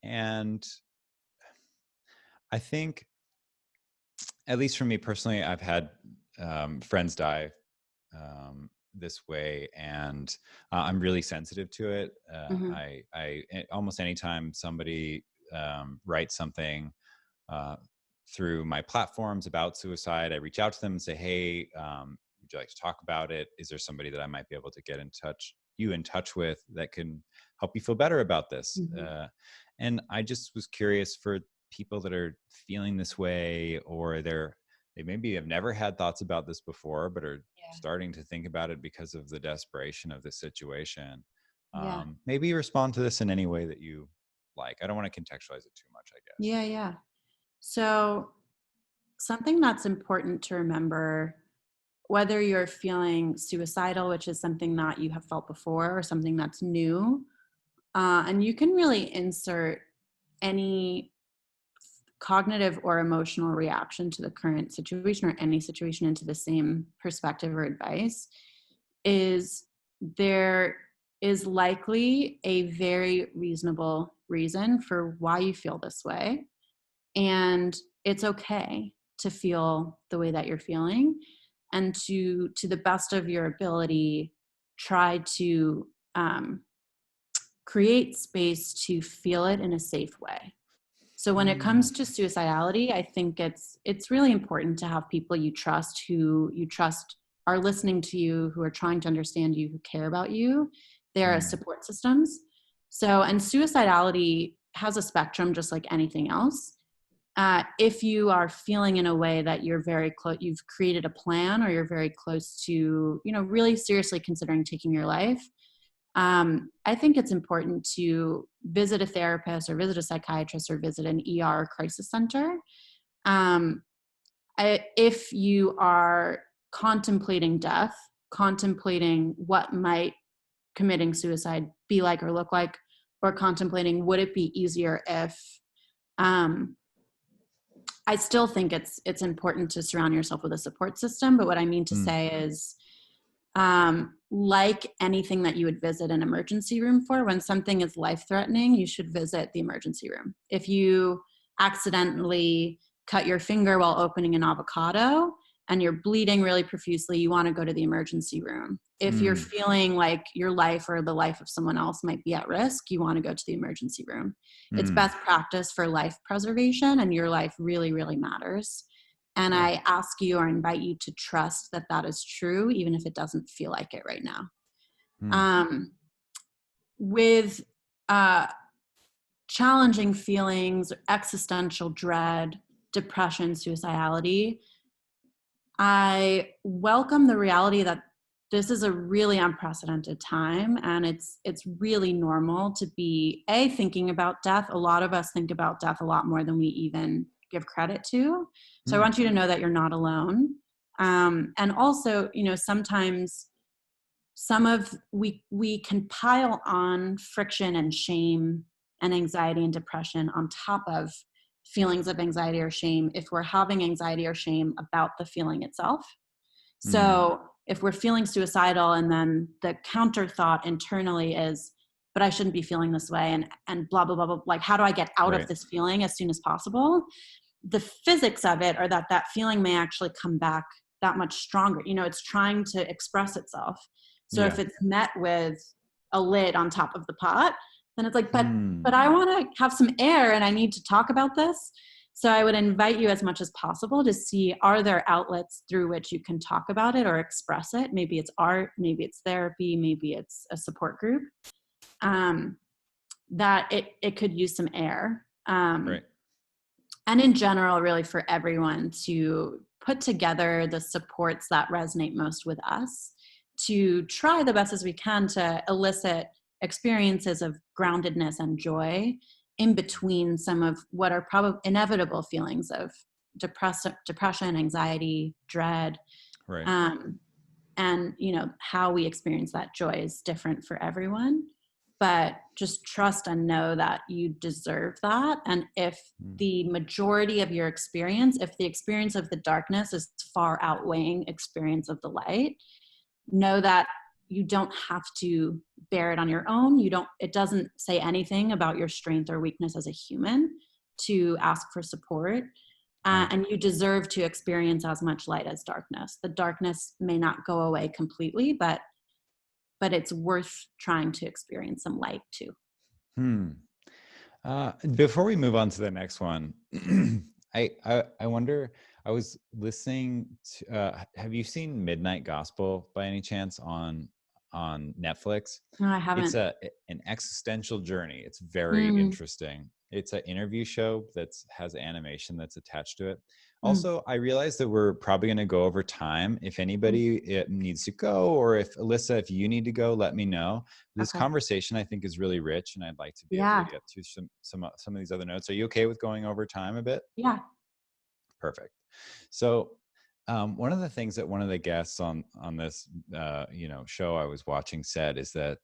And I think, at least for me personally, I've had friends die this way, and I'm really sensitive to it. I almost anytime somebody writes something through my platforms about suicide, I reach out to them and say, hey, would you like to talk about it? Is there somebody that I might be able to get in touch with that can help you feel better about this? And I just was curious for people that are feeling this way, or they maybe have never had thoughts about this before, but are starting to think about it because of the desperation of the situation. Maybe respond to this in any way that you like. I don't want to contextualize it too much, I guess. Yeah. So something that's important to remember, whether you're feeling suicidal, which is something that you have felt before, or something that's new, and you can really insert any cognitive or emotional reaction to the current situation or any situation into the same perspective or advice, is there is likely a very reasonable reason for why you feel this way. And it's okay to feel the way that you're feeling, and to the best of your ability, try to create space to feel it in a safe way. So when it comes to suicidality, I think it's really important to have people you trust, who you trust are listening to you, who are trying to understand you, who care about you. They're as support systems. So, and suicidality has a spectrum just like anything else. If you are feeling in a way that you're very close, you've created a plan, or you're very close to, really seriously considering taking your life, I think it's important to visit a therapist, or visit a psychiatrist, or visit an ER crisis center. If you are contemplating death, contemplating what might committing suicide be like or look like, or contemplating would it be easier if, I still think it's important to surround yourself with a support system. But what I mean to say is, like anything that you would visit an emergency room for, when something is life-threatening, you should visit the emergency room. If you accidentally cut your finger while opening an avocado and you're bleeding really profusely, you want to go to the emergency room. If you're feeling like your life or the life of someone else might be at risk, you want to go to the emergency room. It's best practice for life preservation, and your life really, really matters. And I ask you, or invite you, to trust that that is true, even if it doesn't feel like it right now. With challenging feelings, existential dread, depression, suicidality, I welcome the reality that this is a really unprecedented time, and it's really normal to be thinking about death. A lot of us think about death a lot more than we even give credit to. So I want you to know that you're not alone. And also, sometimes we can pile on friction and shame and anxiety and depression on top of feelings of anxiety or shame if we're having anxiety or shame about the feeling itself. So if we're feeling suicidal, and then the counter thought internally is, but I shouldn't be feeling this way, and blah, blah, blah, blah, like, how do I get out of this feeling as soon as possible? The physics of it are that feeling may actually come back that much stronger. It's trying to express itself. So if it's met with a lid on top of the pot, then it's like, but I want to have some air, and I need to talk about this. So I would invite you as much as possible to see, are there outlets through which you can talk about it or express it? Maybe it's art, maybe it's therapy, maybe it's a support group. That it could use some air. Right. And in general, really for everyone to put together the supports that resonate most with us, to try the best as we can to elicit experiences of groundedness and joy in between some of what are probably inevitable feelings of depression, anxiety, dread. Right. And how we experience that joy is different for everyone, but just trust and know that you deserve that. And if the majority of your experience, if the experience of the darkness is far outweighing experience of the light, know that you don't have to bear it on your own. It doesn't say anything about your strength or weakness as a human to ask for support. And you deserve to experience as much light as darkness. The darkness may not go away completely, but it's worth trying to experience some light too. Before we move on to the next one, I wonder, I was listening to, have you seen Midnight Gospel by any chance on Netflix? No, I haven't. It's an existential journey. It's very interesting. It's an interview show that has animation that's attached to it. Also, I realize that we're probably going to go over time. If anybody needs to go, or if Alyssa, if you need to go, let me know. This conversation, I think, is really rich, and I'd like to be able to get to some of these other notes. Are you okay with going over time a bit? Yeah. Perfect. So, one of the things that one of the guests on this show I was watching said is that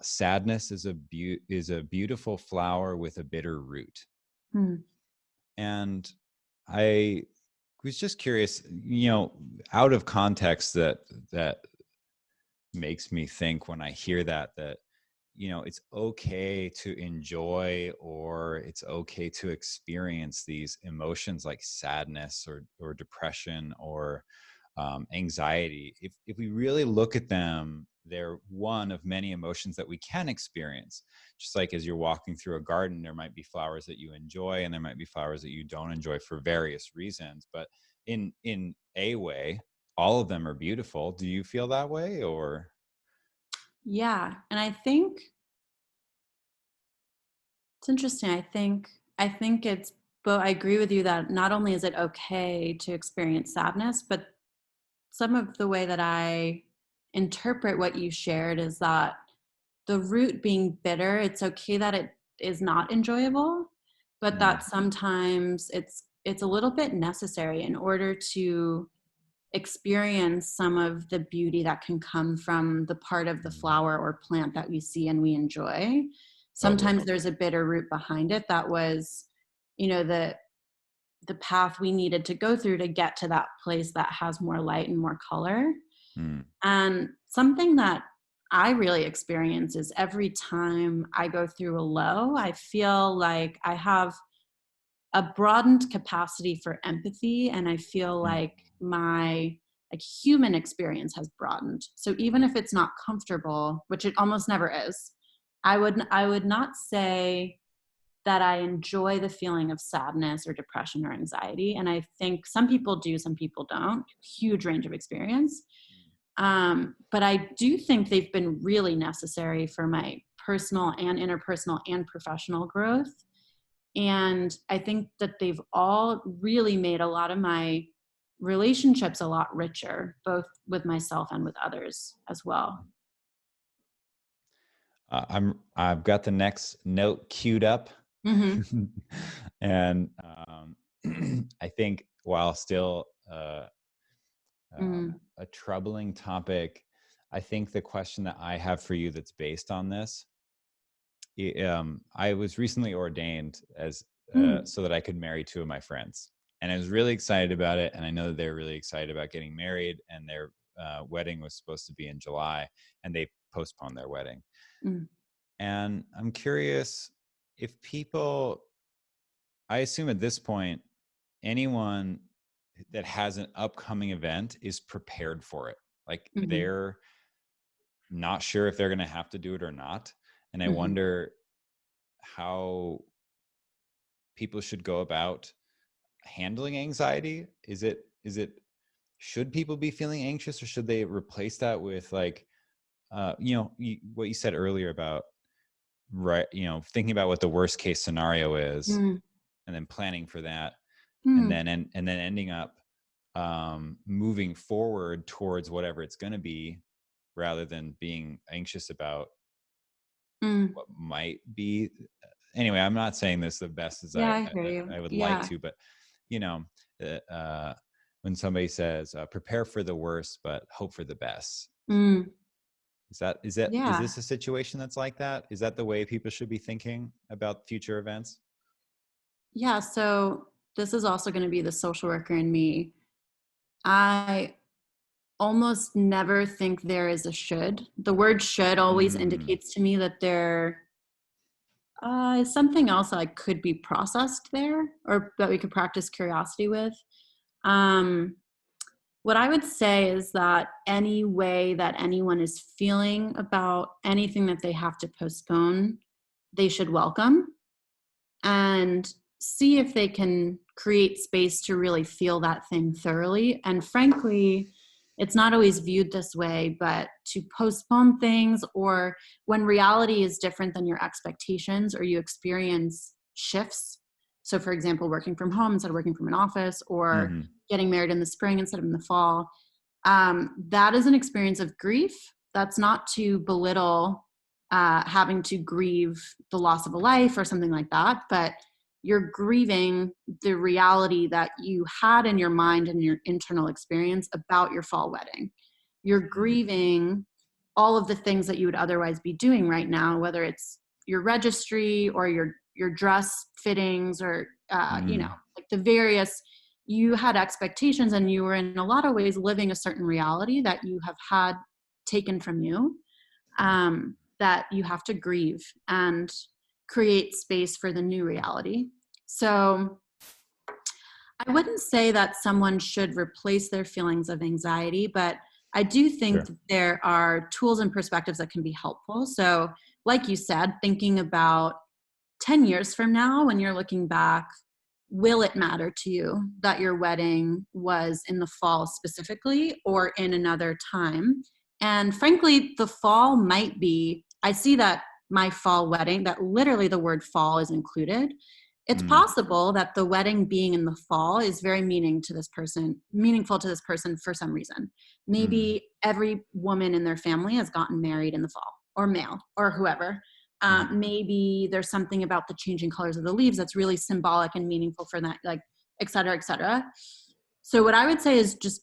sadness is a beautiful flower with a bitter root. And I was just curious, out of context, that makes me think when I hear that it's okay to enjoy, or it's okay to experience these emotions like sadness or depression or anxiety. If we really look at them, they're one of many emotions that we can experience. Just like as you're walking through a garden, there might be flowers that you enjoy and there might be flowers that you don't enjoy for various reasons. But in a way, all of them are beautiful. Do you feel that way, or? Yeah. And I think it's interesting. I think it's, but I agree with you that not only is it okay to experience sadness, but some of the way that I interpret what you shared is that the root being bitter, it's okay that it is not enjoyable, but that sometimes it's a little bit necessary in order to experience some of the beauty that can come from the part of the flower or plant that we see and we enjoy. Sometimes there's a bitter root behind it that was, the path we needed to go through to get to that place that has more light and more color. And something that I really experience is every time I go through a low, I feel like I have a broadened capacity for empathy, and I feel like my human experience has broadened. So even if it's not comfortable, which it almost never is, I would not say that I enjoy the feeling of sadness or depression or anxiety. And I think some people do, some people don't. Huge range of experience. But I do think they've been really necessary for my personal and interpersonal and professional growth. And I think that they've all really made a lot of my relationships a lot richer, both with myself and with others as well. I've got the next note queued up. And I think while still a troubling topic, I think the question that I have for you that's based on this, I was recently ordained as so that I could marry two of my friends, and I was really excited about it. And I know that they're really excited about getting married, and their wedding was supposed to be in July, and they postponed their wedding. And I'm curious if people, I assume at this point, anyone that has an upcoming event is prepared for it. Like they're not sure if they're going to have to do it or not. And I wonder how people should go about handling anxiety? Is it should people be feeling anxious, or should they replace that with like, what you said earlier about, right, thinking about what the worst case scenario is, and then planning for that, and then ending up moving forward towards whatever it's going to be, rather than being anxious about what might be. Anyway, I'm not saying this the best as I would like to, but when somebody says prepare for the worst but hope for the best, is this a situation that's like that? Is that the way people should be thinking about future events? Yeah, so this is also going to be the social worker in me. I almost never think there is a should. The word should always indicates to me that there is something else that could be processed there, or that we could practice curiosity with. What I would say is that any way that anyone is feeling about anything that they have to postpone, they should welcome and see if they can create space to really feel that thing thoroughly. And frankly, it's not always viewed this way, but to postpone things, or when reality is different than your expectations, or you experience shifts. So for example, working from home instead of working from an office, or getting married in the spring instead of in the fall. That is an experience of grief. That's not to belittle having to grieve the loss of a life or something like that, but you're grieving the reality that you had in your mind and your internal experience about your fall wedding. You're grieving all of the things that you would otherwise be doing right now, whether it's your registry or your dress fittings, or like the various, you had expectations and you were in a lot of ways living a certain reality that you have had taken from you, that you have to grieve and create space for the new reality. So I wouldn't say that someone should replace their feelings of anxiety, but I do think that there are tools and perspectives that can be helpful. So like you said, thinking about 10 years from now, when you're looking back, will it matter to you that your wedding was in the fall specifically, or in another time? And frankly, the fall might be, I see that my fall wedding, that literally the word fall is included. It's possible that the wedding being in the fall is very meaningful to this person for some reason. Maybe every woman in their family has gotten married in the fall, or male, or whoever. Maybe there's something about the changing colors of the leaves that's really symbolic and meaningful for that, like, et cetera, et cetera. So what I would say is just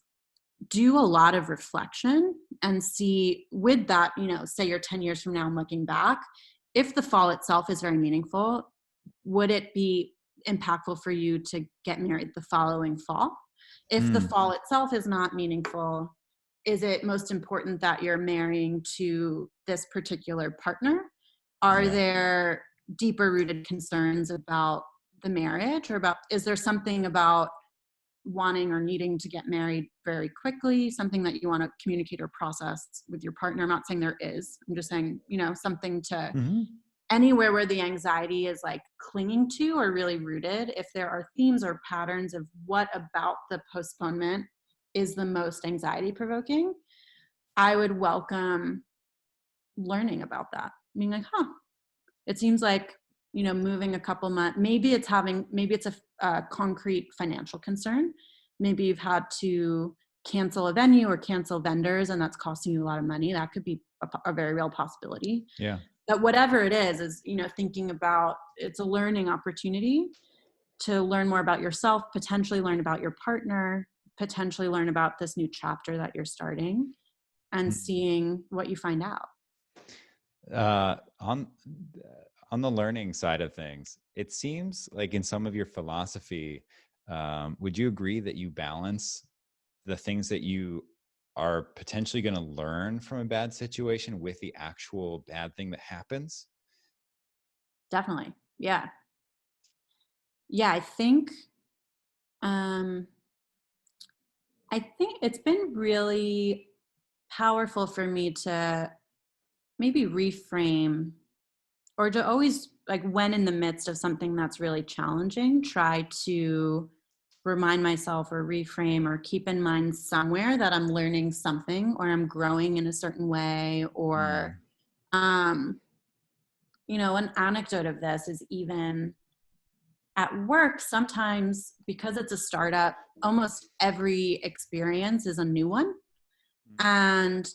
do a lot of reflection and see with that, say you're 10 years from now and looking back, if the fall itself is very meaningful, would it be impactful for you to get married the following fall? If the fall itself is not meaningful, is it most important that you're marrying to this particular partner? Are there deeper rooted concerns about the marriage, or is there something about wanting or needing to get married very quickly, something that you want to communicate or process with your partner? I'm not saying there is. I'm just saying, something to anywhere where the anxiety is like clinging to or really rooted. If there are themes or patterns of what about the postponement is the most anxiety provoking, I would welcome learning about that. Being like, it seems like, moving a couple months, maybe it's a concrete financial concern. Maybe you've had to cancel a venue or cancel vendors, and that's costing you a lot of money. That could be a very real possibility. Yeah. But whatever it is, thinking about, it's a learning opportunity to learn more about yourself, potentially learn about your partner, potentially learn about this new chapter that you're starting, and seeing what you find out. On the learning side of things, it seems like in some of your philosophy, would you agree that you balance the things that you are potentially going to learn from a bad situation with the actual bad thing that happens? Definitely. Yeah. Yeah. I think it's been really powerful for me to maybe reframe or to always, like, when in the midst of something that's really challenging, try to remind myself or reframe or keep in mind somewhere that I'm learning something or I'm growing in a certain way, or, you know, an anecdote of this is even at work, sometimes because it's a startup, almost every experience is a new one. And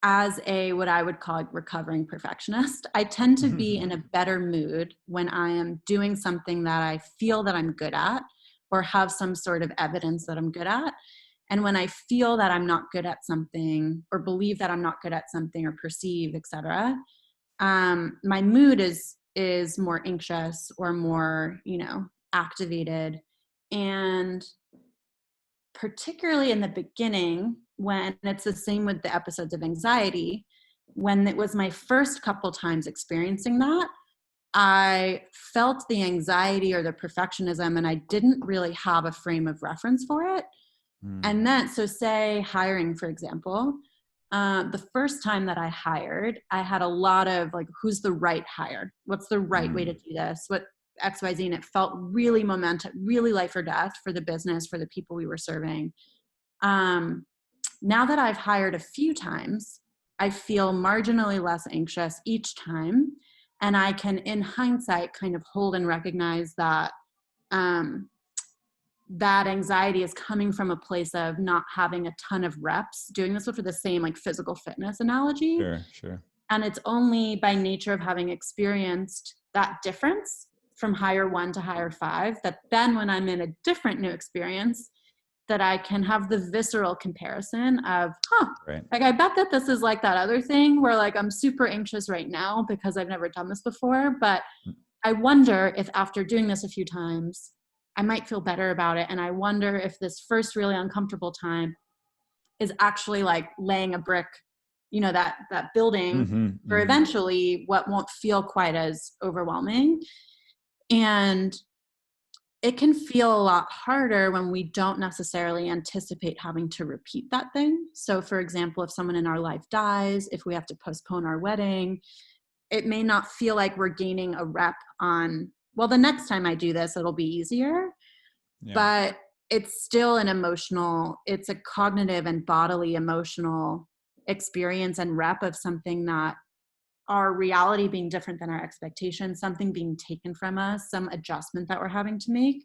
as a, what I would call, recovering perfectionist, I tend to be in a better mood when I am doing something that I feel that I'm good at or have some sort of evidence that I'm good at. And when I feel that I'm not good at something or believe that I'm not good at something or perceive, etc., my mood is more anxious or more, you know, activated. And particularly in the beginning, when it's the same with the episodes of anxiety, when it was my first couple times experiencing that, I felt the anxiety or the perfectionism and I didn't really have a frame of reference for it. And then, so say hiring, for example, the first time that I hired, I had a lot of like, who's the right hire? What's the right way to do this? What XYZ? And it felt really momentum, really life or death for the business, for the people we were serving. Now that I've hired a few times, I feel marginally less anxious each time. And I can, in hindsight, kind of hold and recognize that that anxiety is coming from a place of not having a ton of reps doing this, for the same like physical fitness analogy. Sure. And it's only by nature of having experienced that difference from hire 1 to hire 5 that then when I'm in a different new experience, that I can have the visceral comparison of, like, I bet that this is like that other thing where like I'm super anxious right now because I've never done this before. But I wonder if after doing this a few times, I might feel better about it. And I wonder if this first really uncomfortable time is actually like laying a brick, you know, that building for eventually what won't feel quite as overwhelming. And it can feel a lot harder when we don't necessarily anticipate having to repeat that thing. So for example, if someone in our life dies, if we have to postpone our wedding, it may not feel like we're gaining a rep on, well, the next time I do this, it'll be easier. Yeah. But it's still an emotional, it's a cognitive and bodily emotional experience and rep of something that our reality being different than our expectations, something being taken from us, some adjustment that we're having to make,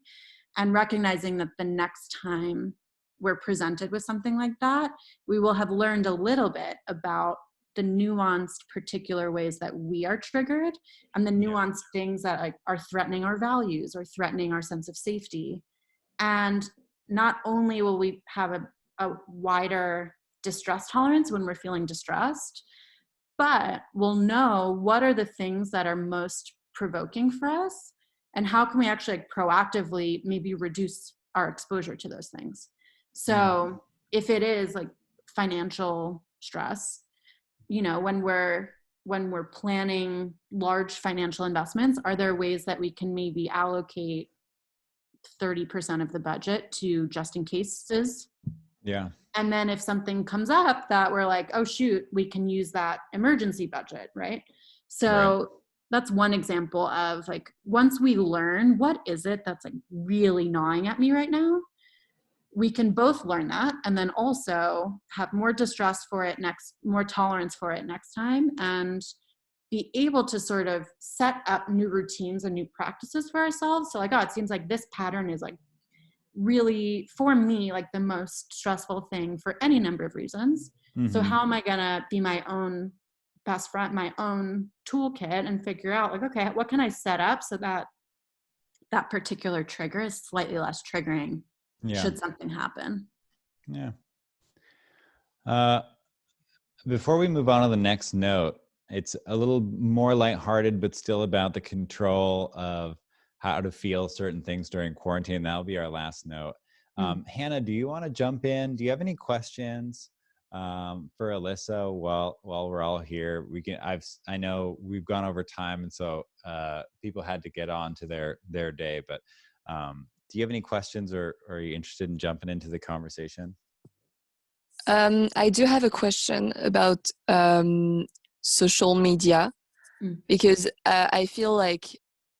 and recognizing that the next time we're presented with something like that, we will have learned a little bit about the nuanced particular ways that we are triggered and the nuanced things that like are threatening our values or threatening our sense of safety. And not only will we have a wider distress tolerance when we're feeling distressed, but we'll know what are the things that are most provoking for us and how can we actually like proactively maybe reduce our exposure to those things. So if it is like financial stress, you know, when we're planning large financial investments, are there ways that we can maybe allocate 30% of the budget to just in cases? Yeah. And then if something comes up that we're like, oh shoot, we can use that emergency budget, right? So that's one example of like, once we learn what is it that's like really gnawing at me right now, we can both learn that and then also have more distrust for it more tolerance for it next time, and be able to sort of set up new routines and new practices for ourselves. So like, oh, it seems like this pattern is like really, for me, like the most stressful thing for any number of reasons. So how am I gonna be my own best friend, my own toolkit, and figure out like, okay, what can I set up so that that particular trigger is slightly less triggering should something happen. Before we move on to the next note, it's a little more lighthearted, but still about the control of how to feel certain things during quarantine. That'll be our last note. Hannah, do you want to jump in? Do you have any questions for Alyssa while we're all here? I know we've gone over time, and so people had to get on to their day. But do you have any questions, or are you interested in jumping into the conversation? I do have a question about social media. because I feel like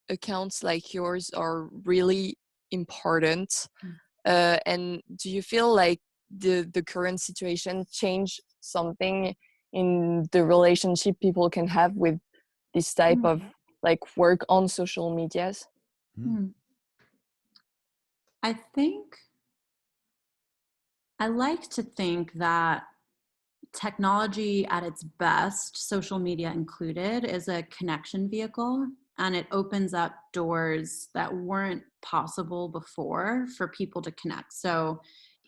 accounts like yours are really important. And do you feel like the current situation changed something in the relationship people can have with this type of like work on social medias? I like to think that technology at its best, social media included, is a connection vehicle, and it opens up doors that weren't possible before for people to connect. So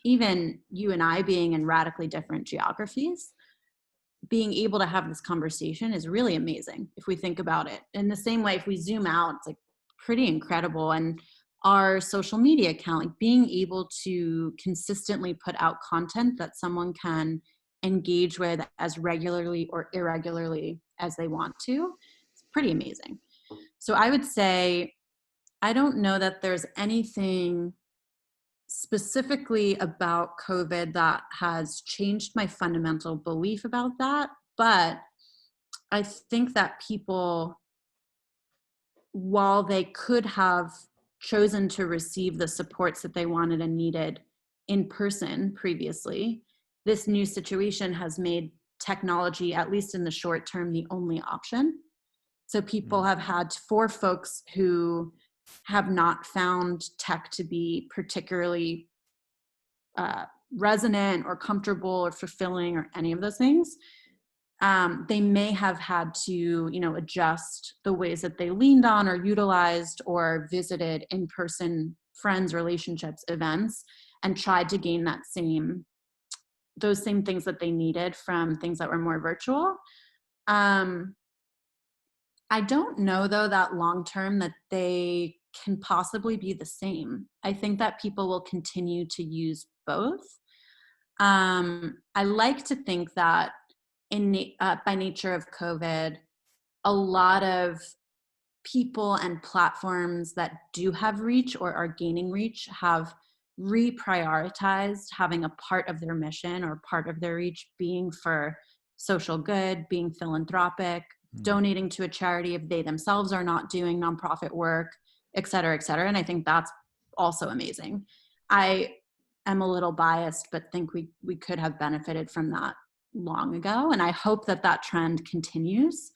even you and I being in radically different geographies, being able to have this conversation is really amazing if we think about it. In the same way, if we zoom out, it's like pretty incredible. And our social media account, like being able to consistently put out content that someone can engage with as regularly or irregularly as they want to, it's pretty amazing. So I would say, I don't know that there's anything specifically about COVID that has changed my fundamental belief about that. But I think that people, while they could have chosen to receive the supports that they wanted and needed in person previously, this new situation has made technology, at least in the short term, the only option. So people have had, for folks who have not found tech to be particularly resonant or comfortable or fulfilling or any of those things, they may have had to, adjust the ways that they leaned on or utilized or visited in-person friends, relationships, events, and tried to gain those same things that they needed from things that were more virtual. I don't know, though, that long-term that they can possibly be the same. I think that people will continue to use both. I like to think that by nature of COVID, a lot of people and platforms that do have reach or are gaining reach have reprioritized having a part of their mission or part of their reach being for social good, being philanthropic, donating to a charity if they themselves are not doing nonprofit work, et cetera, et cetera. And I think that's also amazing. I am a little biased, but think we could have benefited from that long ago. And I hope that trend continues.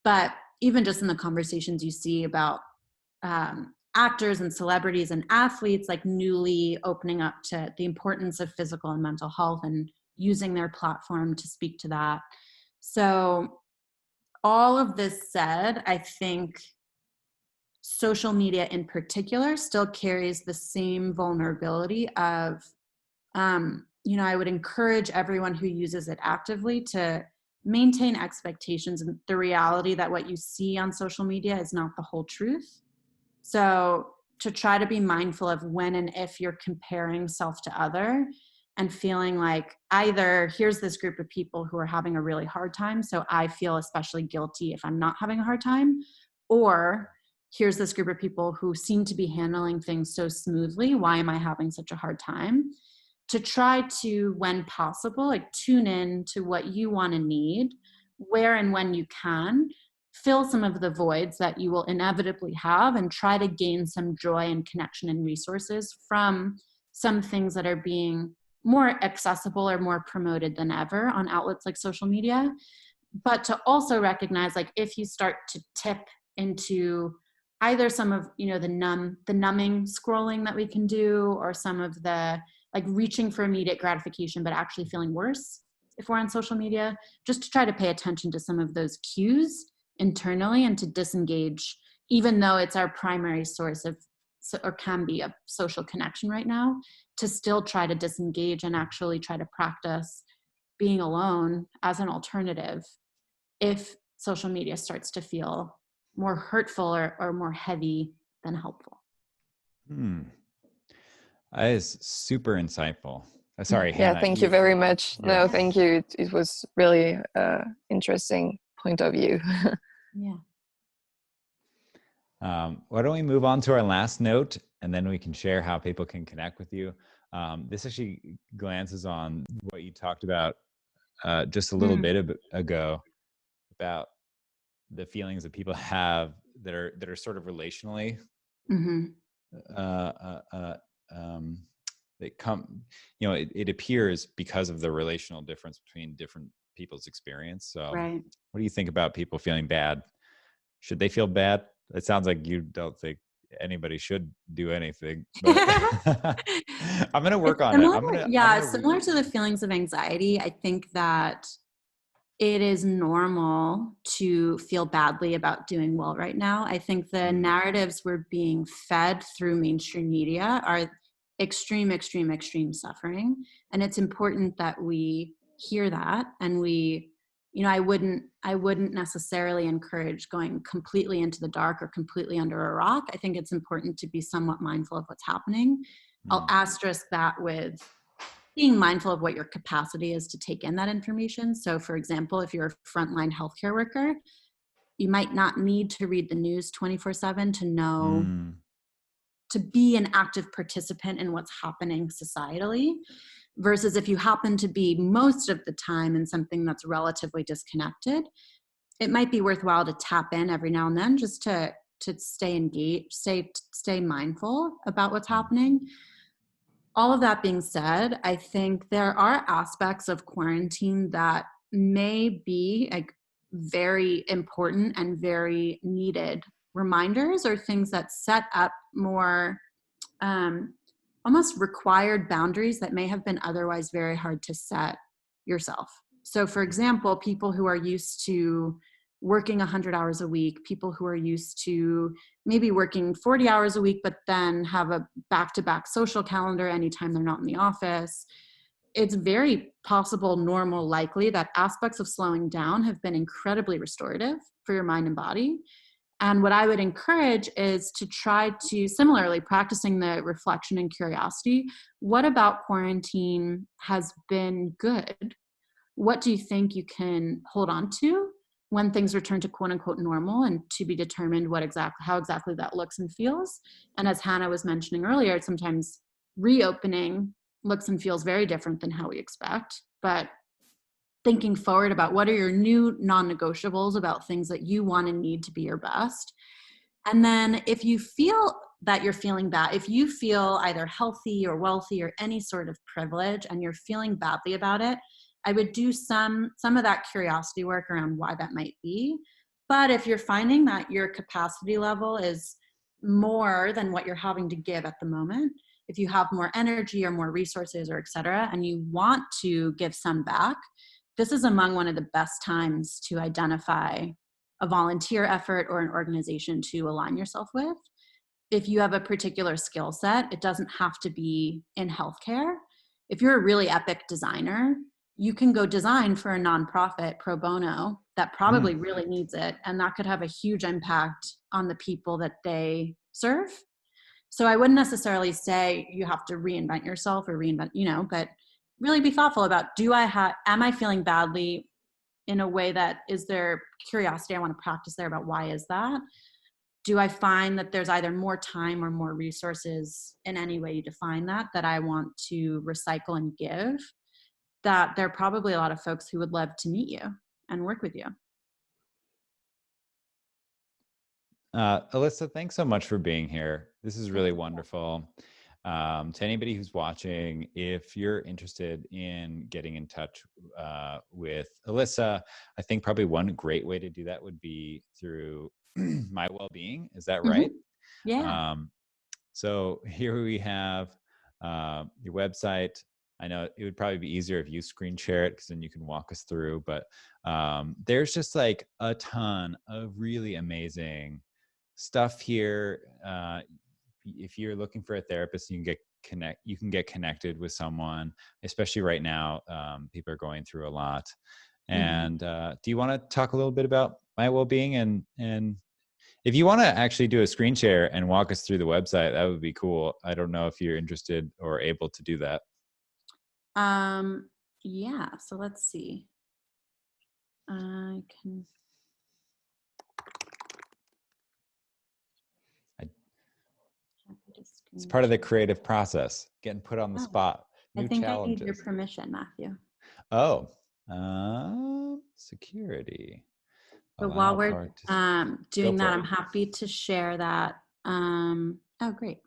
But even just in the conversations you see about actors and celebrities and athletes, like newly opening up to the importance of physical and mental health and using their platform to speak to that. So all of this said, I think social media in particular still carries the same vulnerability of, I would encourage everyone who uses it actively to maintain expectations and the reality that what you see on social media is not the whole truth. So to try to be mindful of when and if you're comparing self to other and feeling like either here's this group of people who are having a really hard time, so I feel especially guilty if I'm not having a hard time, or here's this group of people who seem to be handling things so smoothly, why am I having such a hard time? To try to, when possible, like tune in to what you want to need, where and when you can, fill some of the voids that you will inevitably have, and try to gain some joy and connection and resources from some things that are being more accessible or more promoted than ever on outlets like social media. But to also recognize, like, if you start to tip into either some of, the numbing scrolling that we can do, or some of the like reaching for immediate gratification, but actually feeling worse if we're on social media, just to try to pay attention to some of those cues internally and to disengage, even though it's our primary source of, or can be, a social connection right now, to still try to disengage and actually try to practice being alone as an alternative if social media starts to feel more hurtful or more heavy than helpful. That is super insightful. Sorry, yeah, Hannah. Thank you very much. Yeah. No, thank you. It was really interesting point of view. Yeah. Why don't we move on to our last note, and then we can share how people can connect with you. This actually glances on what you talked about just a little bit ago, about the feelings that people have that are sort of relationally they come, it appears because of the relational difference between different people's experience. So right. What do you think about people feeling bad? Should they feel bad? It sounds like you don't think anybody should do anything, but I'm going to work on it. Similar to the feelings of anxiety. I think that it is normal to feel badly about doing well right now. I think the narratives we're being fed through mainstream media are extreme, extreme, extreme suffering. And it's important that we hear that. And we, I wouldn't necessarily encourage going completely into the dark or completely under a rock. I think it's important to be somewhat mindful of what's happening. I'll asterisk that with being mindful of what your capacity is to take in that information. So for example, if you're a frontline healthcare worker, you might not need to read the news 24/7 to know, to be an active participant in what's happening societally, versus if you happen to be most of the time in something that's relatively disconnected, it might be worthwhile to tap in every now and then just to stay engaged, stay mindful about what's happening. All of that being said, I think there are aspects of quarantine that may be like very important and very needed reminders, or things that set up more almost required boundaries that may have been otherwise very hard to set yourself. So for example, people who are used to working 100 hours a week, people who are used to maybe working 40 hours a week, but then have a back-to-back social calendar anytime they're not in the office. It's very possible, normal, likely that aspects of slowing down have been incredibly restorative for your mind and body. And what I would encourage is to try to, similarly, practicing the reflection and curiosity. What about quarantine has been good? What do you think you can hold on to when things return to quote unquote normal, and to be determined how exactly that looks and feels? And as Hannah was mentioning earlier, sometimes reopening looks and feels very different than how we expect. But thinking forward about what are your new non-negotiables about things that you want and need to be your best. And then if you feel that you're feeling bad, if you feel either healthy or wealthy or any sort of privilege and you're feeling badly about it, I would do some of that curiosity work around why that might be. But if you're finding that your capacity level is more than what you're having to give at the moment, if you have more energy or more resources or et cetera, and you want to give some back, this is among one of the best times to identify a volunteer effort or an organization to align yourself with. If you have a particular skill set, it doesn't have to be in healthcare. If you're a really epic designer, you can go design for a nonprofit pro bono that probably really needs it, and that could have a huge impact on the people that they serve. So I wouldn't necessarily say you have to reinvent yourself or but really be thoughtful about, am I feeling badly in a way that, is there curiosity I want to practice there about why is that? Do I find that there's either more time or more resources in any way you define that I want to recycle and give? That there are probably a lot of folks who would love to meet you and work with you. Alyssa, thanks so much for being here. This is really wonderful. To anybody who's watching, if you're interested in getting in touch with Alyssa, I think probably one great way to do that would be through MyWellbeing. Is that right? Yeah. So here we have your website. I know it would probably be easier if you screen share it, because then you can walk us through. But there's just like a ton of really amazing stuff here. If you're looking for a therapist, you can get connected with someone, especially right now. People are going through a lot. And do you want to talk a little bit about MyWellbeing? And if you want to actually do a screen share and walk us through the website, that would be cool. I don't know if you're interested or able to do that. Yeah, so let's see. I can. It's part of the creative process, getting put on the spot. I think challenges. I need your permission, Matthew. Oh, security. But while we're doing that, I'm happy to share that. Oh, great.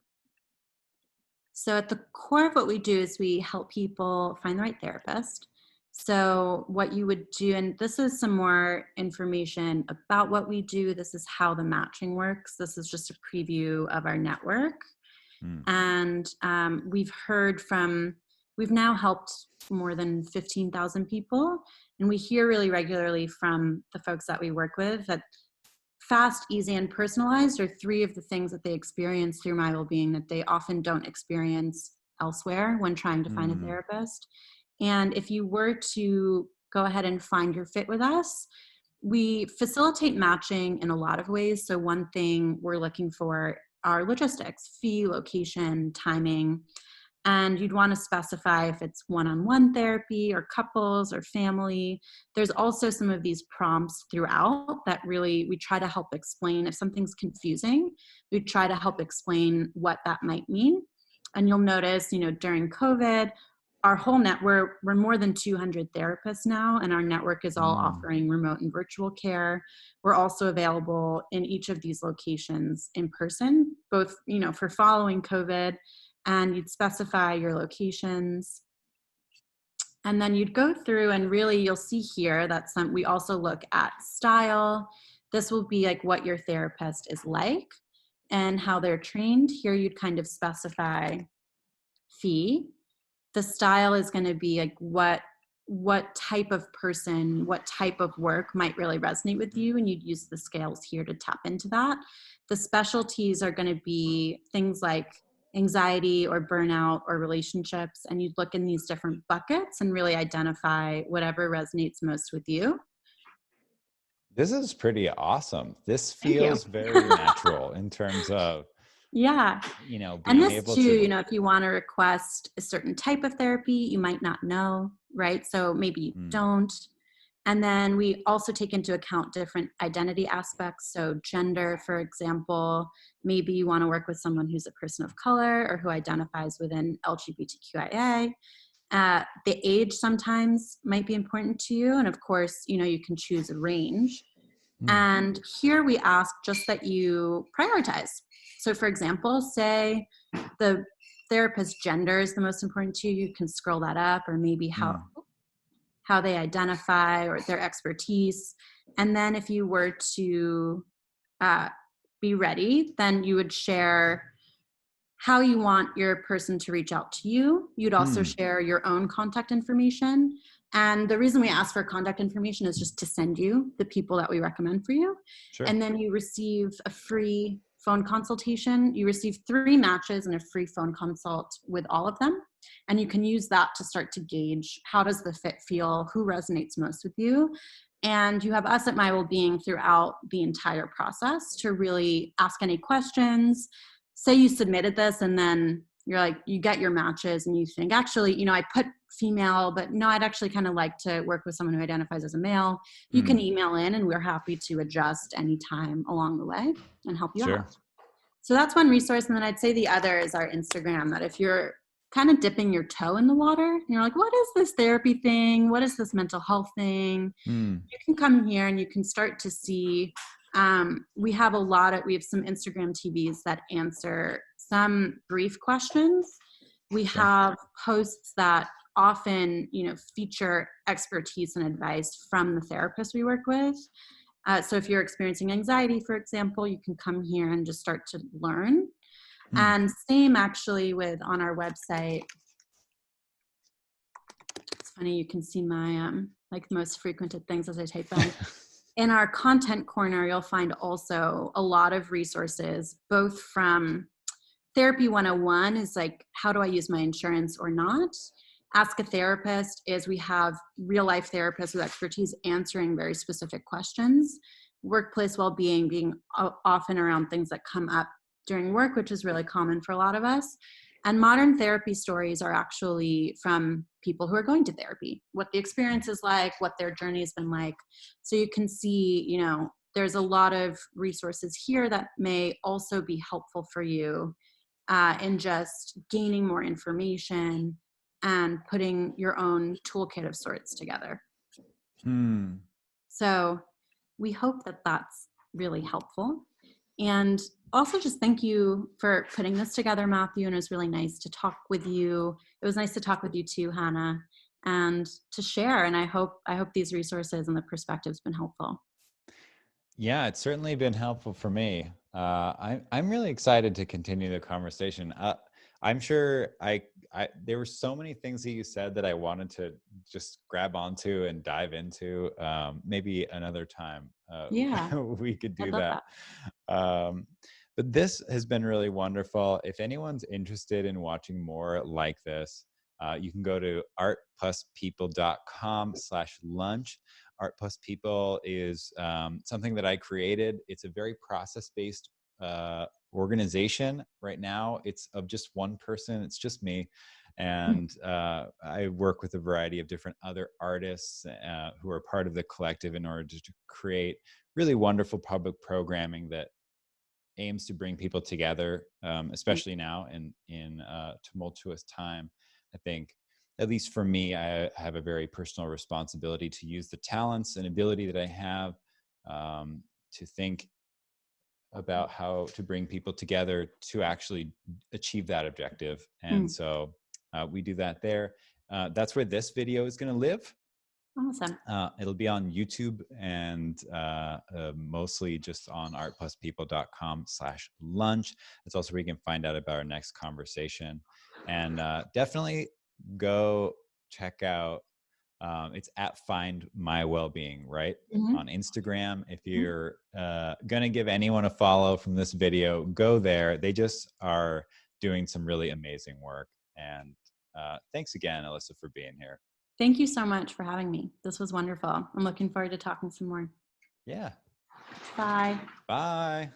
So at the core of what we do is we help people find the right therapist. So what you would do, and this is some more information about what we do. This is how the matching works. This is just a preview of our network. And we've now helped more than 15,000 people. And we hear really regularly from the folks that we work with that fast, easy, and personalized are three of the things that they experience through MyWellbeing that they often don't experience elsewhere when trying to find a therapist. And if you were to go ahead and find your fit with us, we facilitate matching in a lot of ways. So one thing we're looking for are logistics, fee, location, timing. And you'd want to specify if it's one-on-one therapy or couples or family. There's also some of these prompts throughout that really we try to help explain. If something's confusing, we try to help explain what that might mean. And you'll notice, during COVID, our whole network, we're more than 200 therapists now, and our network is all offering remote and virtual care. We're also available in each of these locations in person, both, for following COVID, and you'd specify your locations. And then you'd go through and really you'll see here that we also look at style. This will be like what your therapist is like and how they're trained. Here you'd kind of specify fee. The style is going to be like what type of person, what type of work might really resonate with you, and you'd use the scales here to tap into that. The specialties are going to be things like anxiety or burnout or relationships, and you'd look in these different buckets and really identify whatever resonates most with you. This is pretty awesome. This feels very natural in terms of being and this able too, to, if you want to request a certain type of therapy, you might not know, right? So maybe you don't. And then we also take into account different identity aspects. So gender, for example, maybe you want to work with someone who's a person of color or who identifies within LGBTQIA. The age sometimes might be important to you. And of course, you can choose a range. And here we ask just that you prioritize. So for example, say the therapist's gender is the most important to you. You can scroll that up, or maybe how they identify or their expertise. And then if you were to be ready, then you would share how you want your person to reach out to you. You'd also share your own contact information. And the reason we ask for contact information is just to send you the people that we recommend for you. Sure. And then you receive a free phone consultation. You receive 3 matches and a free phone consult with all of them. And you can use that to start to gauge how does the fit feel, who resonates most with you. And you have us at MyWellbeing throughout the entire process to really ask any questions. Say you submitted this and then you're like, you get your matches and you think, actually, I put female, but no, I'd actually kind of like to work with someone who identifies as a male. You can email in and we're happy to adjust anytime along the way and help you out. So that's one resource. And then I'd say the other is our Instagram, that if you're kind of dipping your toe in the water and you're like, what is this therapy thing? What is this mental health thing? You can come here and you can start to see, we have some Instagram TVs that answer some brief questions. We have posts that often, feature expertise and advice from the therapist we work with. So if you're experiencing anxiety, for example, you can come here and just start to learn. And same actually on our website. It's funny, you can see my most frequented things as I type in. In our content corner, you'll find also a lot of resources, both from Therapy 101 is like, how do I use my insurance or not? Ask a Therapist is we have real life therapists with expertise answering very specific questions. Workplace well-being being often around things that come up during work, which is really common for a lot of us. And modern therapy stories are actually from people who are going to therapy, what the experience is like, what their journey has been like. So you can see, there's a lot of resources here that may also be helpful for you in just gaining more information and putting your own toolkit of sorts together. So we hope that that's really helpful. And also just thank you for putting this together, Matthew, and it was really nice to talk with you. It was nice to talk with you too, Hannah, and to share. And I hope these resources and the perspective's been helpful. Yeah, it's certainly been helpful for me. I'm really excited to continue the conversation. I'm sure there were so many things that you said that I wanted to just grab onto and dive into. Maybe another time Yeah, we could do I'd love that. But this has been really wonderful. If anyone's interested in watching more like this, you can go to artpluspeople.com/lunch. Art Plus People is something that I created. It's a very process-based organization right now. It's of just one person. It's just me. And I work with a variety of different other artists who are part of the collective in order to create really wonderful public programming that aims to bring people together, especially now in tumultuous time. I think, at least for me, I have a very personal responsibility to use the talents and ability that I have to think about how to bring people together to actually achieve that objective. And so we do that there. That's where this video is going to live. Awesome. It'll be on YouTube and mostly just on artpluspeople.com/lunch. That's also where you can find out about our next conversation. And definitely go check out, it's at Find My Wellbeing, right? On Instagram. If you're going to give anyone a follow from this video, go there. They just are doing some really amazing work. And thanks again, Alyssa, for being here. Thank you so much for having me. This was wonderful. I'm looking forward to talking some more. Yeah. Bye. Bye.